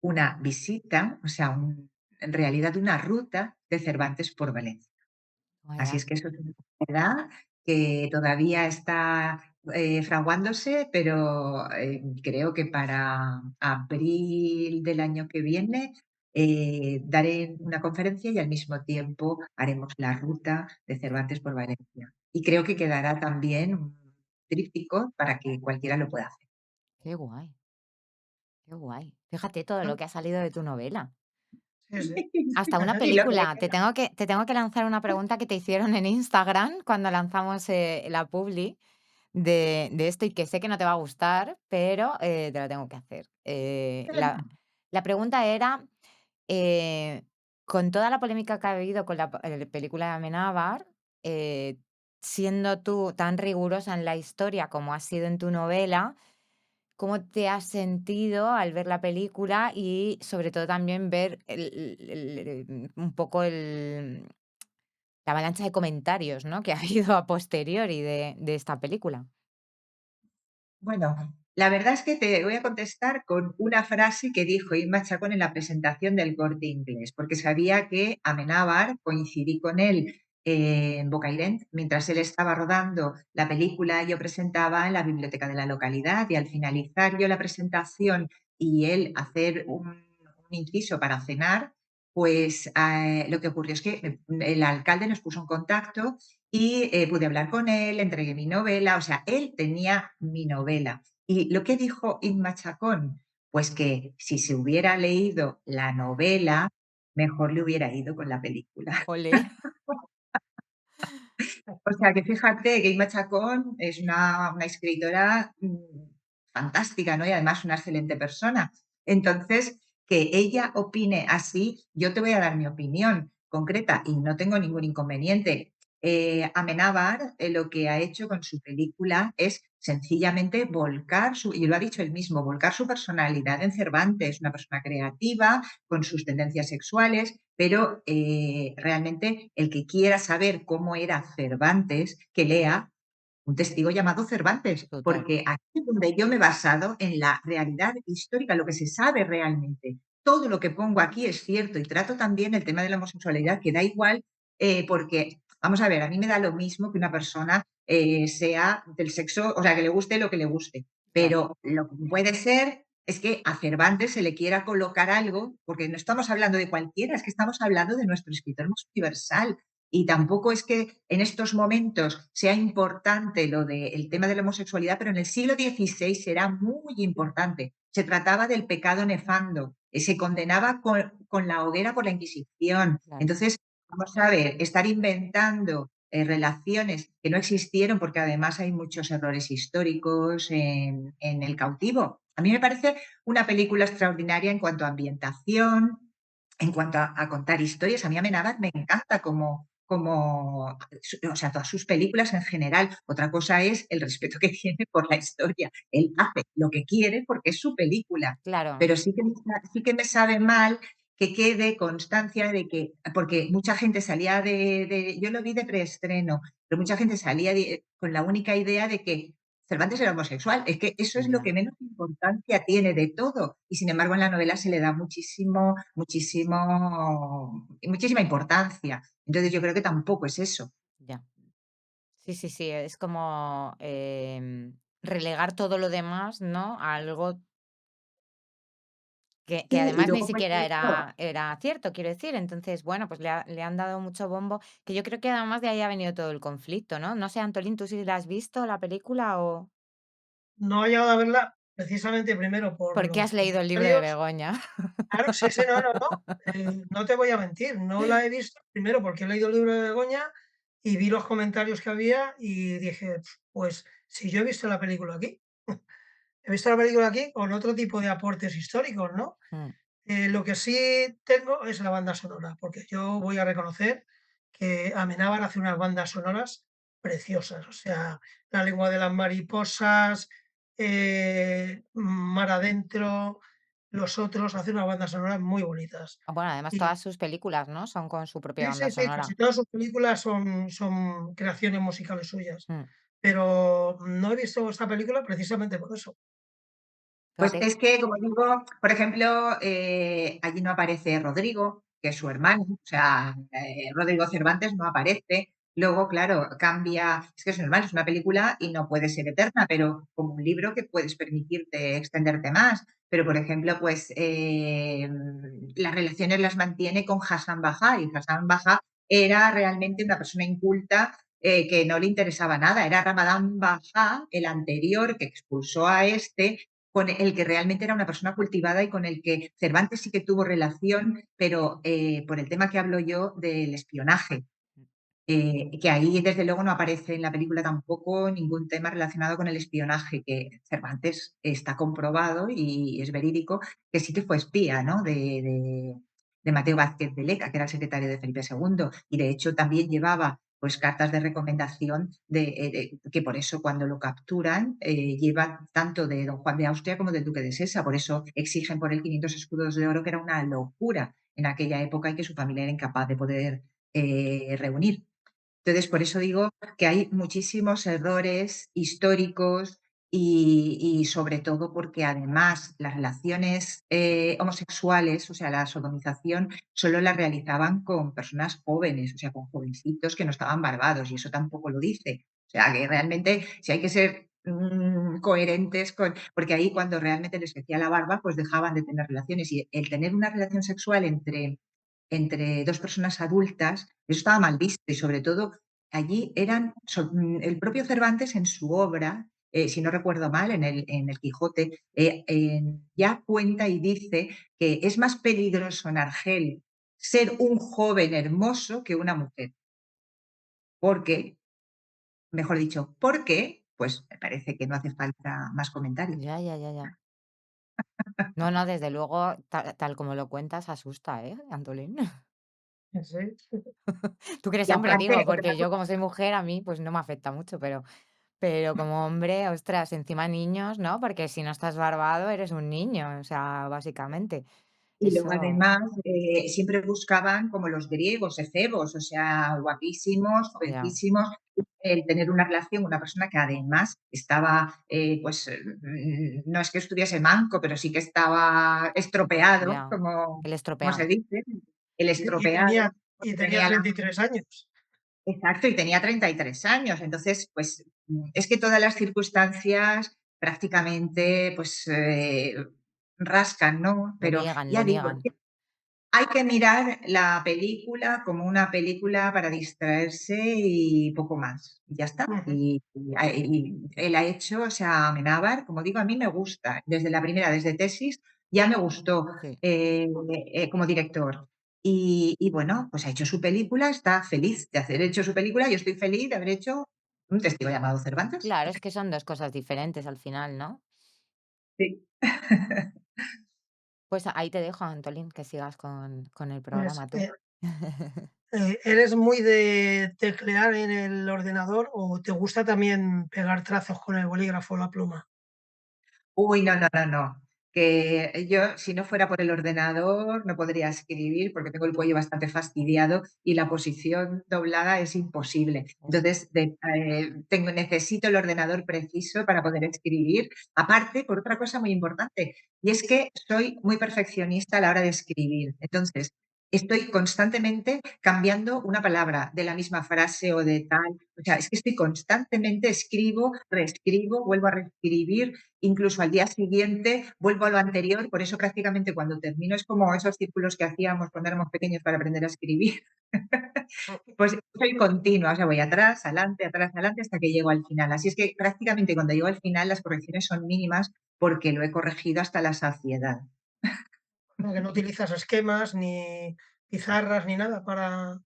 una visita, o sea, en realidad una ruta de Cervantes por Valencia. Así Vaya, es que eso es una novedad que todavía está, fraguándose, pero, creo que para abril del año que viene, daré una conferencia y al mismo tiempo haremos la ruta de Cervantes por Valencia. Y creo que quedará también un tríptico para que cualquiera lo pueda hacer. qué guay, qué guay. Fíjate todo lo Mm. que ha salido de tu novela. Sí, sí. Hasta una Y lo que película. venga. Te tengo que lanzar una pregunta que te hicieron en Instagram cuando lanzamos, la publi de esto, y que sé que no te va a gustar, pero, te la tengo que hacer. La pregunta era, eh, con toda la polémica que ha habido con la película de Amenábar, eh, siendo tú tan rigurosa en la historia como has sido en tu novela, ¿cómo te has sentido al ver la película? Y sobre todo también ver un poco la avalancha de comentarios, ¿no?, que ha habido a posteriori de esta película. Bueno, la verdad es que te voy a contestar con una frase que dijo Inma Chacón en la presentación del Corte Inglés, porque sabía que Amenábar, coincidí con él en Bocairent, mientras él estaba rodando la película, yo presentaba en la biblioteca de la localidad y al finalizar yo la presentación y él hacer un inciso para cenar, pues lo que ocurrió es que el alcalde nos puso en contacto y pude hablar con él, entregué mi novela, o sea, él tenía mi novela. Y lo que dijo Inma Chacón, pues que si se hubiera leído la novela, mejor le hubiera ido con la película. Ole. O sea, que fíjate que Inma Chacón es una escritora, fantástica, ¿no? Y además una excelente persona. Entonces, que ella opine así, yo te voy a dar mi opinión concreta y no tengo ningún inconveniente. Amenábar, lo que ha hecho con su película es sencillamente volcar su, y lo ha dicho él mismo, volcar su personalidad en Cervantes, una persona creativa, con sus tendencias sexuales, pero realmente el que quiera saber cómo era Cervantes, que lea un testigo llamado Cervantes, Total, porque aquí es donde yo me he basado en la realidad histórica, lo que se sabe realmente. Todo lo que pongo aquí es cierto y trato también el tema de la homosexualidad, que da igual, porque, vamos a ver, a mí me da lo mismo que una persona sea del sexo, o sea, que le guste lo que le guste, claro, pero lo que puede ser es que a Cervantes se le quiera colocar algo, porque no estamos hablando de cualquiera, es que estamos hablando de nuestro escritor más universal. Y tampoco es que en estos momentos sea importante lo del tema de la homosexualidad, pero en el siglo XVI era muy importante. Se trataba del pecado nefando, se condenaba con la hoguera por la Inquisición. claro. Entonces, vamos a ver, estar inventando relaciones que no existieron, porque además hay muchos errores históricos en El cautivo. A mí me parece una película extraordinaria en cuanto a ambientación, en cuanto a contar historias. A mí Amenábar me encanta o sea, todas sus películas en general. Otra cosa es el respeto que tiene por la historia. Él hace lo que quiere porque es su película, Claro, pero sí que me sabe mal que quede constancia de que, porque mucha gente salía yo lo vi de preestreno, pero mucha gente salía con la única idea de que Cervantes era homosexual. Es que eso es lo ya, que menos importancia tiene de todo. Y sin embargo, en la novela se le da muchísima importancia. Entonces, yo creo que tampoco es eso. ya. Sí, sí, sí, es como, relegar todo lo demás, ¿no?, a algo que Sí, y además ni luego, por siquiera ejemplo, era cierto, quiero decir. Entonces, bueno, pues le han dado mucho bombo, que yo creo que además de ahí ha venido todo el conflicto, ¿no? No sé, Antolín, ¿tú sí la has visto, la película, o No he llegado a verla precisamente primero por por qué los has leído el libro de comentarios. Begoña? Claro, sí, sí, no, no, no, no te voy a mentir, no la he visto, primero porque he leído el libro de Begoña y vi los comentarios que había y dije: Pues si yo he visto la película aquí, he visto la película aquí con otro tipo de aportes históricos", ¿no? Mm, Lo que sí tengo es la banda sonora, porque yo voy a reconocer que Amenábar hace unas bandas sonoras preciosas, o sea, La lengua de las mariposas, Mar adentro, Los otros, hace unas bandas sonoras muy bonitas. bueno, además Y todas sus películas, ¿no?, son con su propia sí, banda sí, sí, casi sonora. todas sus películas son creaciones musicales suyas, Mm, pero no he visto esta película precisamente por eso. pues fíjate. es que, como digo, por ejemplo, allí no aparece Rodrigo, que es su hermano, o sea, Rodrigo Cervantes no aparece. Luego, claro, cambia, es que es normal, es una película y no puede ser eterna, pero como un libro que puedes permitirte extenderte más. Pero, por ejemplo, pues las relaciones las mantiene con Hassan Bajá, y Hassan Bajá era realmente una persona inculta que no le interesaba nada. Era Ramadán Bajá, el anterior, que expulsó a este, con el que realmente era una persona cultivada y con el que Cervantes sí que tuvo relación, pero por el tema que hablo yo del espionaje. Que ahí desde luego no aparece en la película tampoco ningún tema relacionado con el espionaje, que Cervantes está comprobado y es verídico que sí que fue espía, ¿no? De Mateo Vázquez de Leca, que era el secretario de Felipe II, y de hecho también llevaba pues cartas de recomendación que por eso cuando lo capturan lleva tanto de don Juan de Austria como del duque de Sesa, por eso exigen por él 500 escudos de oro, que era una locura en aquella época y que su familia era incapaz de poder reunir. Entonces, por eso digo que hay muchísimos errores históricos y sobre todo porque además las relaciones homosexuales, o sea, la sodomización, solo la realizaban con personas jóvenes, o sea, con jovencitos que no estaban barbados, y eso tampoco lo dice. O sea, que realmente si hay que ser coherentes con, porque ahí cuando realmente les crecía la barba, pues dejaban de tener relaciones, y el tener una relación sexual entre dos personas adultas, eso estaba mal visto, y sobre todo allí el propio Cervantes en su obra, si no recuerdo mal, en el Quijote, ya cuenta y dice que es más peligroso en Argel ser un joven hermoso que una mujer. Porque, mejor dicho, ¿por qué? Pues me parece que no hace falta más comentarios. Ya, ya, ya, ya. No, no, desde luego, tal como lo cuentas, asusta, Antolín. Sí. Tú que eres Y hombre, aparte, digo, porque yo como soy mujer, a mí pues no me afecta mucho, pero como hombre, ostras, encima niños, ¿no? Porque si no estás barbado, eres un niño, o sea, básicamente. y luego Eso, además siempre buscaban como los griegos, efebos, o sea, guapísimos, ya, jovencísimos, el tener una relación, una persona que además estaba, no es que estuviese manco, pero sí que estaba estropeado, ya. como, El como se estropeado. dice, el Y estropeado, y porque tenía tenía la 33 años. exacto, y tenía 33 años. Entonces, pues es que todas las circunstancias prácticamente pues rascan, ¿no? Lo Pero niegan, lo ya digo, niegan. hay que mirar la película como una película para distraerse y poco más. Y ya está. Ujú. Y él ha hecho, o sea, Amenábar, como digo, a mí me gusta. Desde la primera, desde Tesis, ya me gustó Sí. como director. Y bueno, pues ha hecho su película, está feliz de haber hecho su película. Yo estoy feliz de haber hecho un testigo llamado Cervantes. Claro, es que son dos cosas diferentes al final, ¿no? Sí. Pues ahí te dejo, Antolín, que sigas con el Pues, programa tú. ¿eres muy de teclear en el ordenador o te gusta también pegar trazos con el bolígrafo o la pluma? Uy, no, no, no, no. Que yo, si no fuera por el ordenador, no podría escribir porque tengo el cuello bastante fastidiado y la posición doblada es imposible. Eso. Entonces, necesito el ordenador preciso para poder escribir. Aparte, por otra cosa muy importante, y es que soy muy perfeccionista a la hora de escribir. Entonces, estoy constantemente cambiando una palabra de la misma frase o de tal. O sea, es que estoy constantemente escribo, reescribo, vuelvo a reescribir. Incluso al día siguiente vuelvo a lo anterior, por eso prácticamente cuando termino es como esos círculos que hacíamos cuando éramos pequeños para aprender a escribir. Pues soy continua, o sea, voy atrás, adelante hasta que llego al final. Así es que prácticamente cuando llego al final las correcciones son mínimas porque lo he corregido hasta la saciedad. Como que no utilizas esquemas, ni pizarras, ni nada para.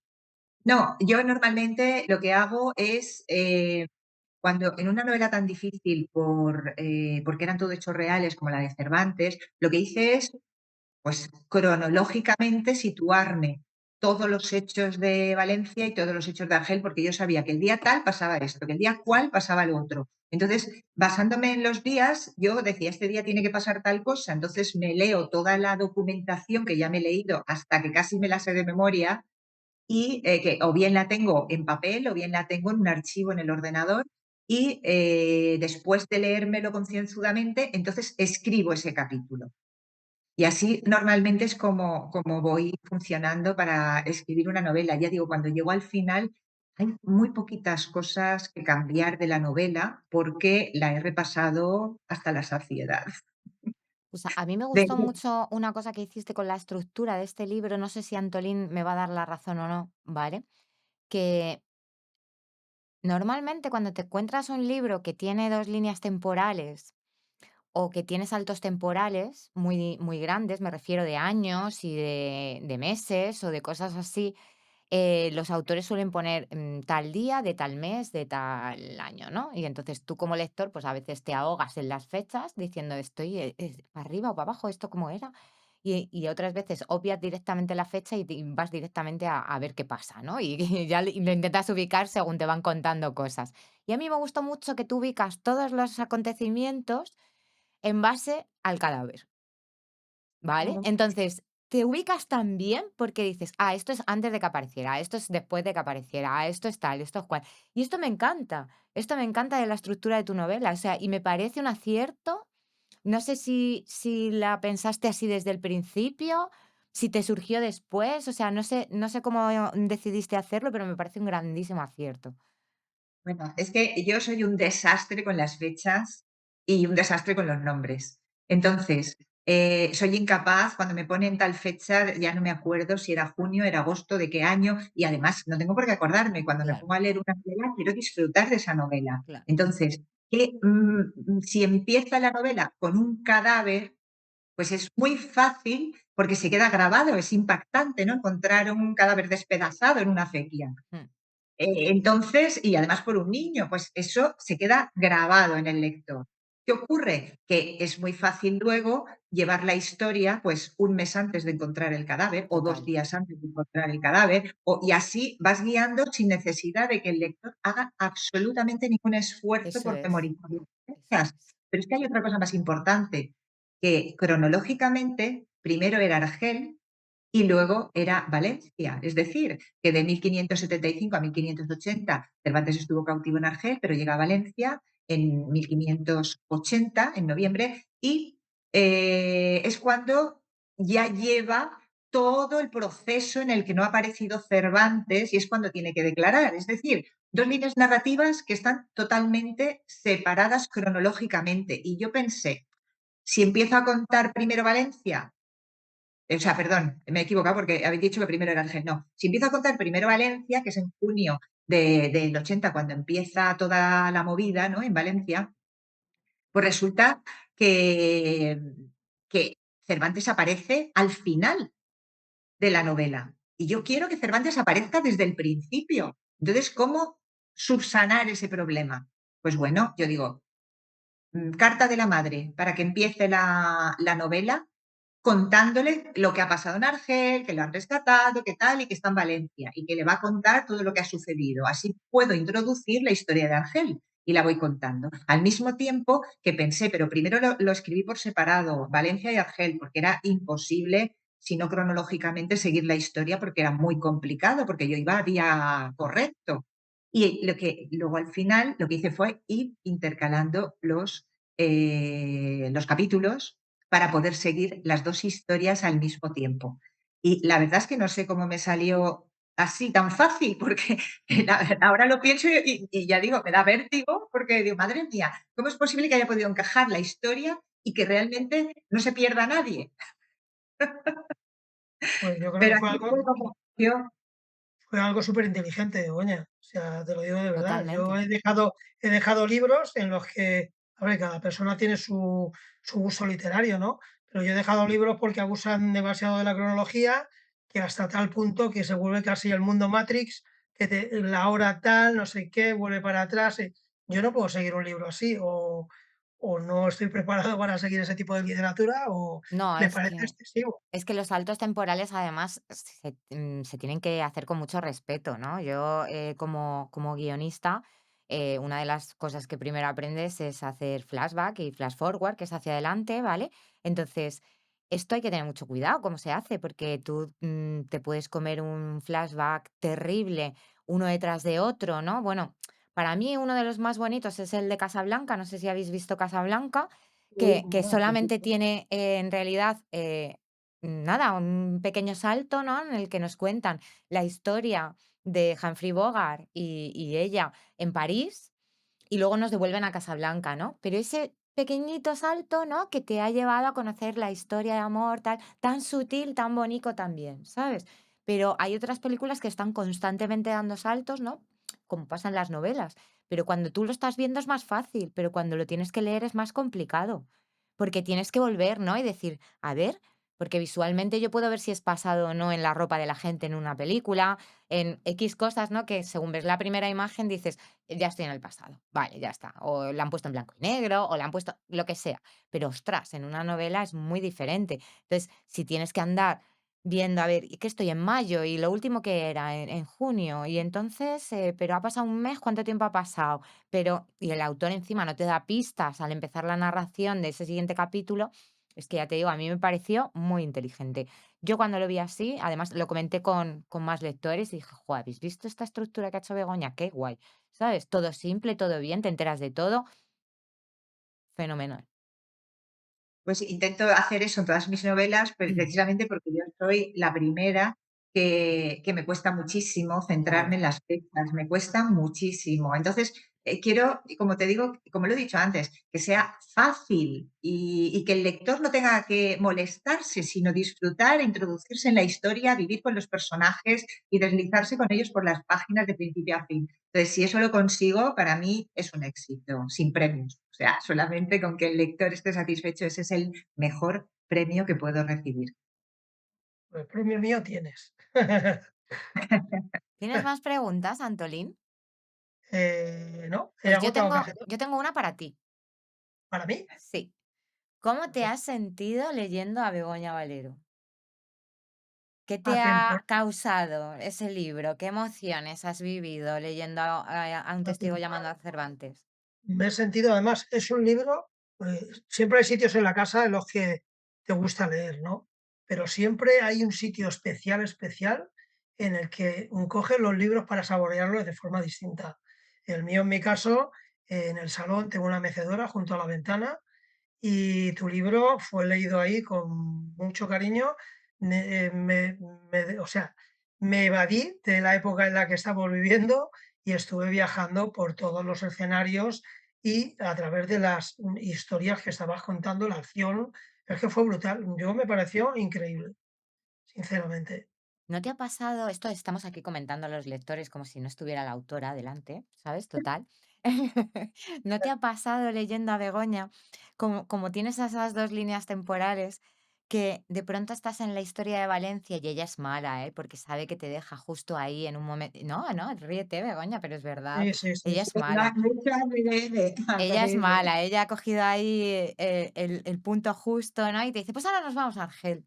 No, yo normalmente lo que hago es, cuando en una novela tan difícil porque eran todo hechos reales como la de Cervantes, lo que hice es pues cronológicamente situarme todos los hechos de Valencia y todos los hechos de Argel, porque yo sabía que el día tal pasaba esto, que el día cual pasaba lo otro. Entonces, basándome en los días, yo decía, este día tiene que pasar tal cosa, entonces me leo toda la documentación que ya me he leído hasta que casi me la sé de memoria y que o bien la tengo en papel o bien la tengo en un archivo en el ordenador y después de leérmelo concienzudamente, entonces escribo ese capítulo. Y así normalmente es como voy funcionando para escribir una novela. Ya digo, cuando llego al final, hay muy poquitas cosas que cambiar de la novela porque la he repasado hasta la saciedad. O sea, a mí me De gustó mucho una cosa que hiciste con la estructura de este libro, no sé si Antolín me va a dar la razón o no, ¿vale? Que normalmente cuando te encuentras un libro que tiene 2 líneas temporales o que tiene saltos temporales muy, muy grandes, me refiero de años y de meses o de cosas así, los autores suelen poner tal día, de tal mes, de tal año, ¿no? Y entonces tú como lector, pues a veces te ahogas en las fechas diciendo, estoy para arriba o para abajo, ¿esto cómo era? Y otras veces obvias directamente la fecha y vas directamente a ver qué pasa, ¿no? Y, y ya lo intentas ubicar según te van contando cosas. Y a mí me gustó mucho que tú ubicas todos los acontecimientos en base al cadáver. ¿Vale? acuerdo. Entonces, te ubicas tan bien porque dices: "Ah, esto es antes de que apareciera, esto es después de que apareciera, esto es tal, esto es cual". Y esto me encanta de la estructura de tu novela, o sea, y me parece un acierto. No sé si la pensaste así desde el principio, si te surgió después, o sea, no sé cómo decidiste hacerlo, pero me parece un grandísimo acierto. Bueno, es que yo soy un desastre con las fechas y un desastre con los nombres. Entonces, soy incapaz, cuando me ponen tal fecha, ya no me acuerdo si era junio, era agosto, de qué año, y además no tengo por qué acordarme. Cuando me Claro, pongo a leer una novela, quiero disfrutar de esa novela. claro. Entonces, si empieza la novela con un cadáver, pues es muy fácil porque se queda grabado, es impactante, ¿no? Encontrar un cadáver despedazado en una acequia. Mm, Entonces, y además por un niño, pues eso se queda grabado en el lector. ¿Qué ocurre? Que es muy fácil luego llevar la historia, pues, un mes antes de encontrar el cadáver, o 2 total, días antes de encontrar el cadáver, y así vas guiando sin necesidad de que el lector haga absolutamente ningún esfuerzo eso por es, memorizar las eso fechas. es. Pero es que hay otra cosa más importante, que cronológicamente primero era Argel y luego era Valencia. Es decir, que de 1575 a 1580 Cervantes estuvo cautivo en Argel, pero llega a Valencia en 1580, en noviembre, y es cuando ya lleva todo el proceso en el que no ha aparecido Cervantes y es cuando tiene que declarar. Es decir, dos líneas narrativas que están totalmente separadas cronológicamente. Y yo pensé, si empiezo a contar primero Valencia, o sea, perdón, me he equivocado porque habéis dicho que primero era Argel. No, si empiezo a contar primero Valencia, que es en junio del 80, cuando empieza toda la movida, ¿no? En Valencia, pues resulta que, que Cervantes aparece al final de la novela. Y yo quiero que Cervantes aparezca desde el principio. Entonces, ¿cómo subsanar ese problema? Pues bueno, yo digo, carta de la madre para que empiece la novela contándole lo que ha pasado en Argel, que lo han rescatado, que tal, y que está en Valencia, y que le va a contar todo lo que ha sucedido. Así puedo introducir la historia de Argel y la voy contando. Al mismo tiempo que pensé, pero primero lo escribí por separado, Valencia y Argel, porque era imposible, si no cronológicamente, seguir la historia porque era muy complicado, porque yo iba a día correcto. Y lo que luego al final lo que hice fue ir intercalando los capítulos para poder seguir las 2 historias al mismo tiempo. Y la verdad es que no sé cómo me salió así tan fácil, porque ahora lo pienso y ya digo, me da vértigo, porque digo: "Madre mía, ¿cómo es posible que haya podido encajar la historia y que realmente no se pierda nadie?". Pues yo creo Pero que así fue como yo. fue algo superinteligente, Begoña. O sea, te lo digo de verdad. Yo Totalmente. he dejado libros en los que, a ver, cada persona tiene su gusto literario, ¿no? Pero yo he dejado libros porque abusan demasiado de la cronología, que hasta tal punto que se vuelve casi el mundo Matrix, que la hora tal, no sé qué, vuelve para atrás. Yo no puedo seguir un libro así, o no estoy preparado para seguir ese tipo de literatura, o No, me parece excesivo. es que los saltos temporales además se tienen que hacer con mucho respeto, ¿no? Yo, como guionista, una de las cosas que primero aprendes es hacer flashback y flash forward, que es hacia adelante, ¿vale? Entonces, esto hay que tener mucho cuidado cómo se hace, porque tú te puedes comer un flashback terrible uno detrás de otro, ¿no? Bueno, para mí uno de los más bonitos es el de Casablanca, no sé si habéis visto Casablanca, que solamente tiene, en realidad, nada, un pequeño salto, ¿no? En el que nos cuentan la historia de Humphrey Bogart y ella en París, y luego nos devuelven a Casablanca, ¿no? Pero ese pequeñito salto, ¿no? Que te ha llevado a conocer la historia de amor, tal, tan sutil, tan bonito también, ¿sabes? Pero hay otras películas que están constantemente dando saltos, ¿no? Como pasa en las novelas. Pero cuando tú lo estás viendo es más fácil, pero cuando lo tienes que leer es más complicado, porque tienes que volver, ¿no? Y decir, a ver, porque visualmente yo puedo ver si es pasado o no en la ropa de la gente en una película, en X cosas, ¿no? Que según ves la primera imagen dices, ya estoy en el pasado, vale, ya está. O la han puesto en blanco y negro, o la han puesto lo que sea. Pero ostras, en una novela es muy diferente. Entonces, si tienes que andar viendo, a ver, ¿y qué estoy en mayo? Y lo último que era en junio. Y entonces, pero ha pasado un mes, ¿cuánto tiempo ha pasado? Pero, y el autor encima no te da pistas al empezar la narración de ese siguiente capítulo, es que ya te digo, a mí me pareció muy inteligente. Yo cuando lo vi así, además lo comenté con más lectores y dije, jo, ¿habéis visto esta estructura que ha hecho Begoña? Qué guay, ¿sabes? Todo simple, todo bien, te enteras de todo, fenomenal. Pues intento hacer eso en todas mis novelas, precisamente porque yo soy la primera que me cuesta muchísimo centrarme Claro. en las fechas, me cuesta muchísimo. Entonces, quiero, y como te digo, como lo he dicho antes, que sea fácil y que el lector no tenga que molestarse, sino disfrutar, introducirse en la historia, vivir con los personajes y deslizarse con ellos por las páginas de principio a fin. Entonces, si eso lo consigo, para mí es un éxito, sin premios. O sea, solamente con que el lector esté satisfecho, ese es el mejor premio que puedo recibir. El premio mío tienes. ¿Tienes más preguntas, Antolín? No, he Pues yo agotado tengo, casi todo. yo tengo una para ti. ¿Para mí? Sí. ¿Cómo te has Perfecto. sentido leyendo a Begoña Valero? ¿Qué te Atempo ha causado ese libro? ¿Qué emociones has vivido leyendo a un testigo llamando a Cervantes? Me he sentido, además, es un libro, siempre hay sitios en la casa en los que te gusta leer, ¿no? Pero siempre hay un sitio especial, especial, en el que coges los libros para saborearlos de forma distinta. El mío, en mi caso, en el salón tengo una mecedora junto a la ventana y tu libro fue leído ahí con mucho cariño. O sea, me evadí de la época en la que estamos viviendo y estuve viajando por todos los escenarios y a través de las historias que estabas contando, la acción, es que fue brutal. Yo me pareció increíble, sinceramente. ¿No te ha pasado? Esto estamos aquí comentando a los lectores como si no estuviera la autora delante, ¿sabes? Total. ¿No te ha pasado leyendo a Begoña, como tienes esas dos líneas temporales, que de pronto estás en la historia de Valencia y ella es mala, ¿eh? Porque sabe que te deja justo ahí en un momento. No, no, ríete, Begoña, pero es verdad. Sí, sí, sí, Ella sí. es mala. Mucha ADN, Ella es ADN. mala. Ella ha cogido ahí el punto justo, ¿no? Y te dice, pues ahora nos vamos a Argel.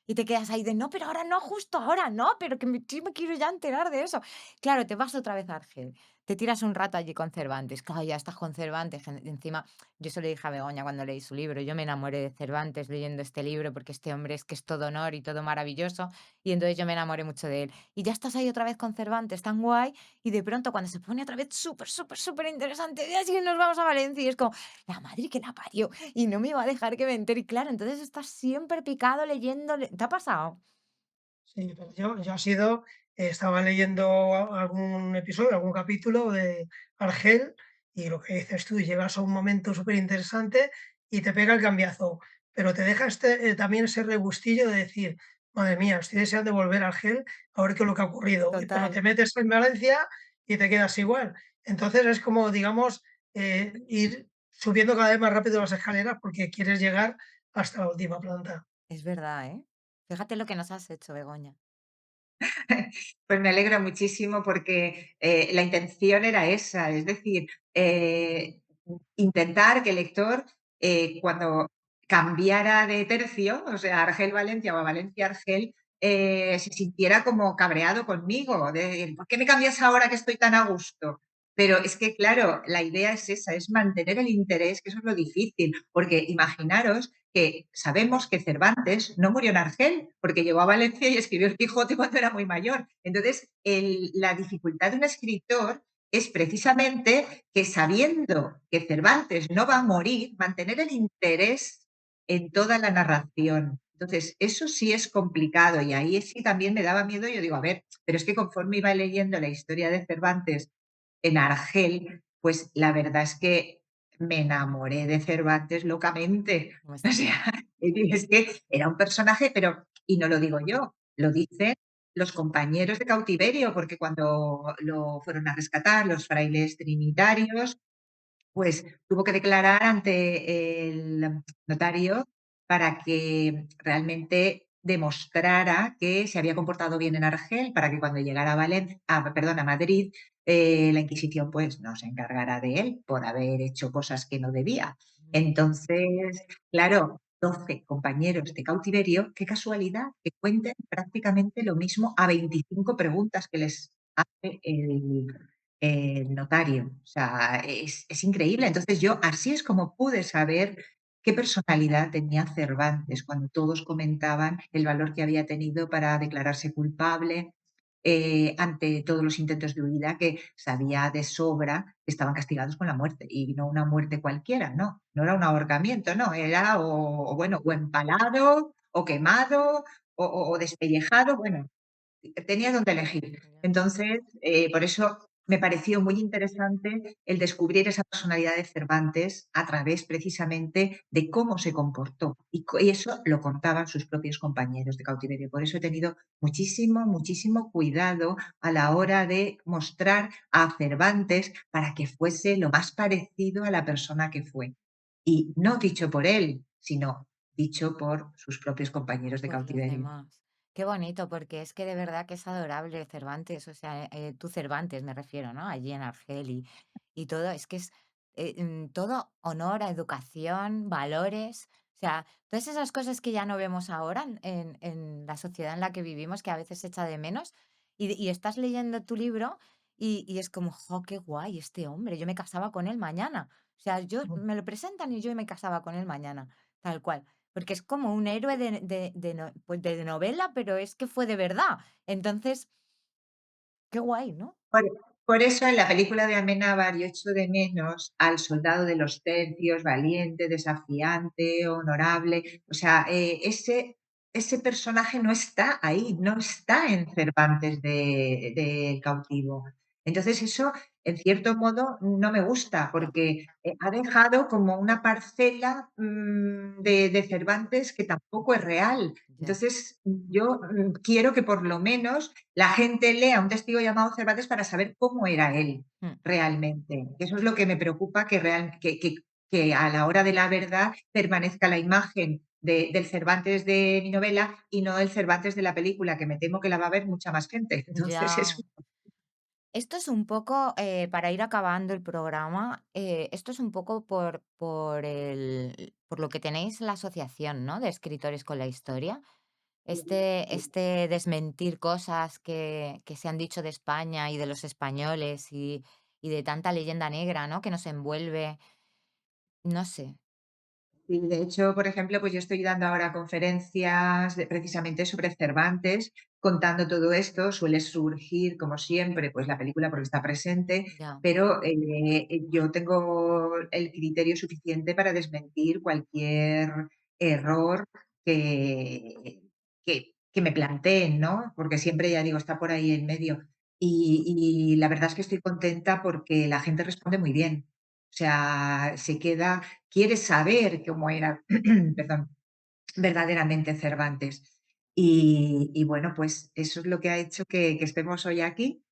Y te quedas ahí de: "No, pero ahora no, justo ahora no, pero que sí me quiero ya enterar de eso". Claro, te vas otra vez a Argel, te tiras un rato allí con Cervantes. Claro, ya estás con Cervantes, encima yo se lo dije a Begoña cuando leí su libro, yo me enamoré de Cervantes leyendo este libro, porque este hombre es que es todo honor y todo maravilloso, y entonces yo me enamoré mucho de él. Y ya estás ahí otra vez con Cervantes, tan guay, y de pronto cuando se pone otra vez súper, súper, súper interesante, y así nos vamos a Valencia, y es como: "La madre que la parió" y no me va a dejar que me entere. Y claro, entonces estás siempre picado leyendo. ¿Te ha pasado? Sí, pero yo ha sido, estaba leyendo algún episodio, algún capítulo de Argel, y lo que dices tú, llegas a un momento súper interesante y te pega el cambiazo, pero te deja también ese regustillo de decir: "Madre mía, estoy deseando volver a Argel a ver qué es lo que ha ocurrido", pero te Total. metes en Valencia y te quedas igual. Entonces es como, digamos, ir subiendo cada vez más rápido las escaleras porque quieres llegar hasta la última planta. Es verdad, ¿eh? Fíjate lo que nos has hecho, Begoña. Pues me alegro muchísimo porque la intención era esa, es decir, intentar que el lector, cuando cambiara de tercio, o sea, Argel-Valencia o a Valencia-Argel, se sintiera como cabreado conmigo, de ¿por qué me cambias ahora que estoy tan a gusto? Pero es que, claro, la idea es esa, es mantener el interés, que eso es lo difícil, porque imaginaros que sabemos que Cervantes no murió en Argel, porque llegó a Valencia y escribió el Quijote cuando era muy mayor. Entonces, la dificultad de un escritor es precisamente que sabiendo que Cervantes no va a morir, mantener el interés en toda la narración. Entonces, eso sí es complicado y ahí sí también me daba miedo. Yo digo, a ver, pero es que conforme iba leyendo la historia de Cervantes en Argel, pues la verdad es que me enamoré de Cervantes locamente. Pues O sea, es que era un personaje, pero, y no lo digo yo, lo dicen los compañeros de cautiverio, porque cuando lo fueron a rescatar los frailes trinitarios, pues tuvo que declarar ante el notario para que realmente demostrara que se había comportado bien en Argel, para que cuando llegara a perdón, a Madrid, la Inquisición pues no se encargara de él por haber hecho cosas que no debía. Entonces, claro, 12 compañeros de cautiverio, qué casualidad que cuenten prácticamente lo mismo a 25 preguntas que les hace el notario. O sea, es increíble. Entonces yo así es como pude saber qué personalidad tenía Cervantes cuando todos comentaban el valor que había tenido para declararse culpable ante todos los intentos de huida, que sabía de sobra que estaban castigados con la muerte y no una muerte cualquiera, no, no era un ahorcamiento, no, era o bueno, o empalado o quemado o despellejado, bueno, tenía donde elegir. Entonces, por eso me pareció muy interesante el descubrir esa personalidad de Cervantes a través precisamente de cómo se comportó. Y eso lo contaban sus propios compañeros de cautiverio. Por eso he tenido muchísimo, muchísimo cuidado a la hora de mostrar a Cervantes para que fuese lo más parecido a la persona que fue. Y no dicho por él, sino dicho por sus propios compañeros de por los cautiverio. demás. Qué bonito, porque es que de verdad que es adorable Cervantes, o sea, tú Cervantes me refiero, ¿no? Allí en Argel y todo, es que es todo honor a educación, valores, o sea, todas esas cosas que ya no vemos ahora en la sociedad en la que vivimos, que a veces se echa de menos, y estás leyendo tu libro y es como, jo, qué guay este hombre, yo me casaba con él mañana. O sea, yo me lo presentan y yo me casaba con él mañana, tal cual. Porque es como un héroe pues de novela, pero es que fue de verdad. Entonces, qué guay, ¿no? Por por eso en la película de Amenábar yo echo de menos al soldado de los tercios, valiente, desafiante, honorable. O sea, ese personaje no está ahí, no está en Cervantes de Cautivo. Entonces eso, en cierto modo, no me gusta, Ya, porque, ha dejado como una parcela, de Cervantes que tampoco es real. ya. Entonces, yo, quiero que por lo menos la gente lea Un testigo llamado Cervantes para saber cómo era él Mm, realmente. Eso es lo que me preocupa, que a la hora de la verdad permanezca la imagen del Cervantes de mi novela y no el Cervantes de la película, que me temo que la va a ver mucha más gente. Entonces, es ya. Esto es un poco, para ir acabando el programa, esto es un poco por lo que tenéis la asociación, ¿no? De escritores con la historia. Este desmentir cosas que se han dicho de España y de los españoles y de tanta leyenda negra, ¿no? Que nos envuelve. No sé. Sí, de hecho, por ejemplo, pues yo estoy dando ahora conferencias precisamente sobre Cervantes, contando todo esto. Suele surgir, como siempre, pues la película porque está presente, Ya, pero yo tengo el criterio suficiente para desmentir cualquier error que, que me planteen, ¿no? Porque siempre, ya digo, está por ahí en medio. Y la verdad es que estoy contenta porque la gente responde muy bien. O sea, se queda quiere saber cómo era, perdón, verdaderamente Cervantes. Y bueno, pues eso es lo que ha hecho que estemos hoy aquí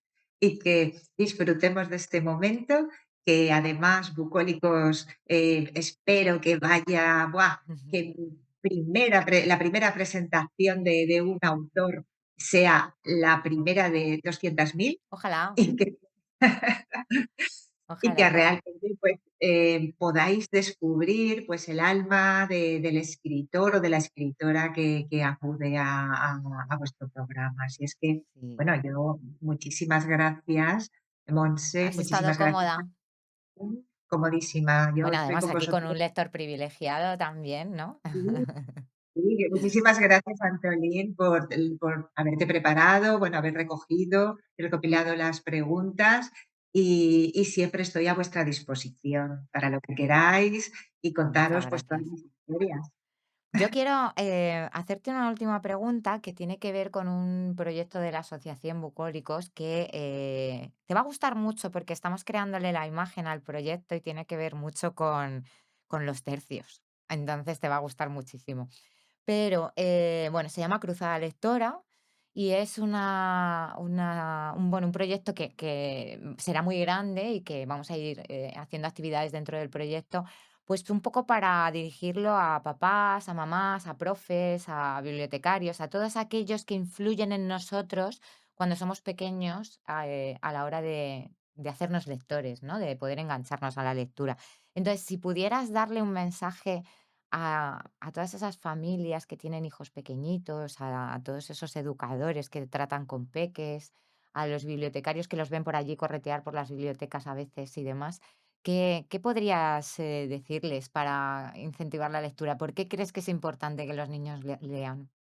y que disfrutemos de este momento, que además bucólicos, espero que vaya, ¡buah!, ujú. que la primera presentación de un autor sea la primera de 200.000 Ojalá, y que y que ojalá. realmente, pues, podáis descubrir, pues, el alma del escritor o de la escritora que acude a vuestro programa. Así es que, Sí. bueno, yo muchísimas gracias, Monse, ¿Has estado muchísimas gracias. cómoda? Comodísima, yo Bueno, estoy además con aquí con vosotros. un lector privilegiado también, ¿no? Sí, sí, que muchísimas gracias, Antolín, por haberte preparado, bueno, haber recogido y recopilado las preguntas y siempre estoy a vuestra disposición para lo que queráis y Muchas contaros pues todas gracias. mis historias. Yo quiero hacerte una última pregunta que tiene que ver con un proyecto de la Asociación Bucólicos que te va a gustar mucho porque estamos creándole la imagen al proyecto y tiene que ver mucho con los tercios. Entonces te va a gustar muchísimo. Pero, bueno, se llama Cruzada Lectora y es un proyecto que será muy grande y que vamos a ir, haciendo actividades dentro del proyecto, pues, un poco para dirigirlo a papás, a mamás, a profes, a bibliotecarios, a todos aquellos que influyen en nosotros cuando somos pequeños, a la hora de hacernos lectores, ¿no? De poder engancharnos a la lectura. Entonces, si pudieras darle un mensaje a todas esas familias que tienen hijos pequeñitos, a todos esos educadores que tratan con peques, a los bibliotecarios que los ven por allí corretear por las bibliotecas a veces y demás, ¿qué podrías decirles para incentivar la lectura? ¿Por qué crees que es importante que los niños lean?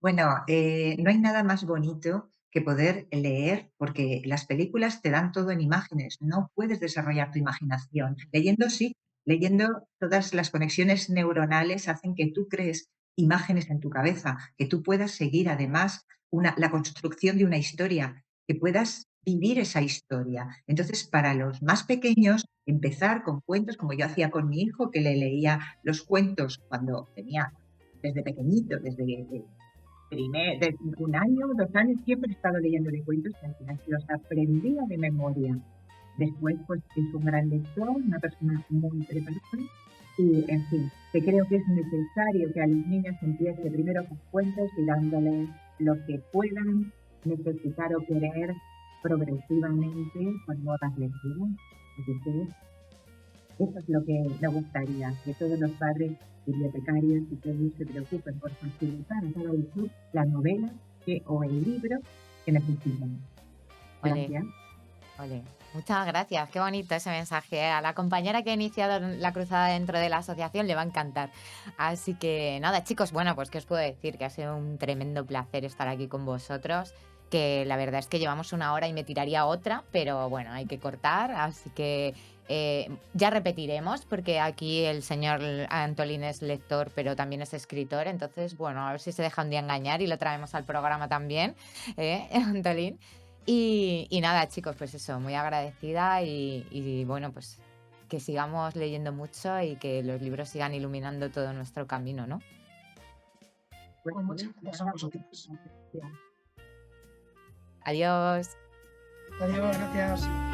Bueno, no hay nada más bonito que poder leer, porque las películas te dan todo en imágenes, no puedes desarrollar tu imaginación. Leyendo sí, leyendo todas las conexiones neuronales hacen que tú crees imágenes en tu cabeza, que tú puedas seguir además la construcción de una historia, que puedas vivir esa historia. Entonces, para los más pequeños, empezar con cuentos, como yo hacía con mi hijo, que le leía los cuentos cuando tenía, desde pequeñito, desde un año, 2 años, siempre he estado leyéndole cuentos que al final se los aprendía de memoria. Después, pues es un gran lector, una persona muy preparada y, en fin, que creo que es necesario que a los niños empiece primero con cuentos y dándoles lo que puedan necesitar o querer progresivamente con nuevas lecturas. Así que eso es lo que me gustaría, que todos los padres bibliotecarios y todos se preocupen por facilitar a cada lector la novela o el libro que necesitan. Ole. Gracias. Ole, muchas gracias, qué bonito ese mensaje, ¿eh? A la compañera que ha iniciado la cruzada dentro de la asociación le va a encantar. Así que nada, chicos, bueno, pues qué os puedo decir, que ha sido un tremendo placer estar aquí con vosotros, que la verdad es que llevamos 1 hora y me tiraría otra, pero bueno, hay que cortar, así que ya repetiremos, porque aquí el señor Antolín es lector, pero también es escritor, entonces, bueno, a ver si se deja un día engañar y lo traemos al programa también, Antolín. Y nada, chicos, pues eso, muy agradecida y bueno, pues que sigamos leyendo mucho y que los libros sigan iluminando todo nuestro camino, ¿no? Pues Pues muchas sí, gracias a vosotros. gracias. Adiós. Adiós, gracias.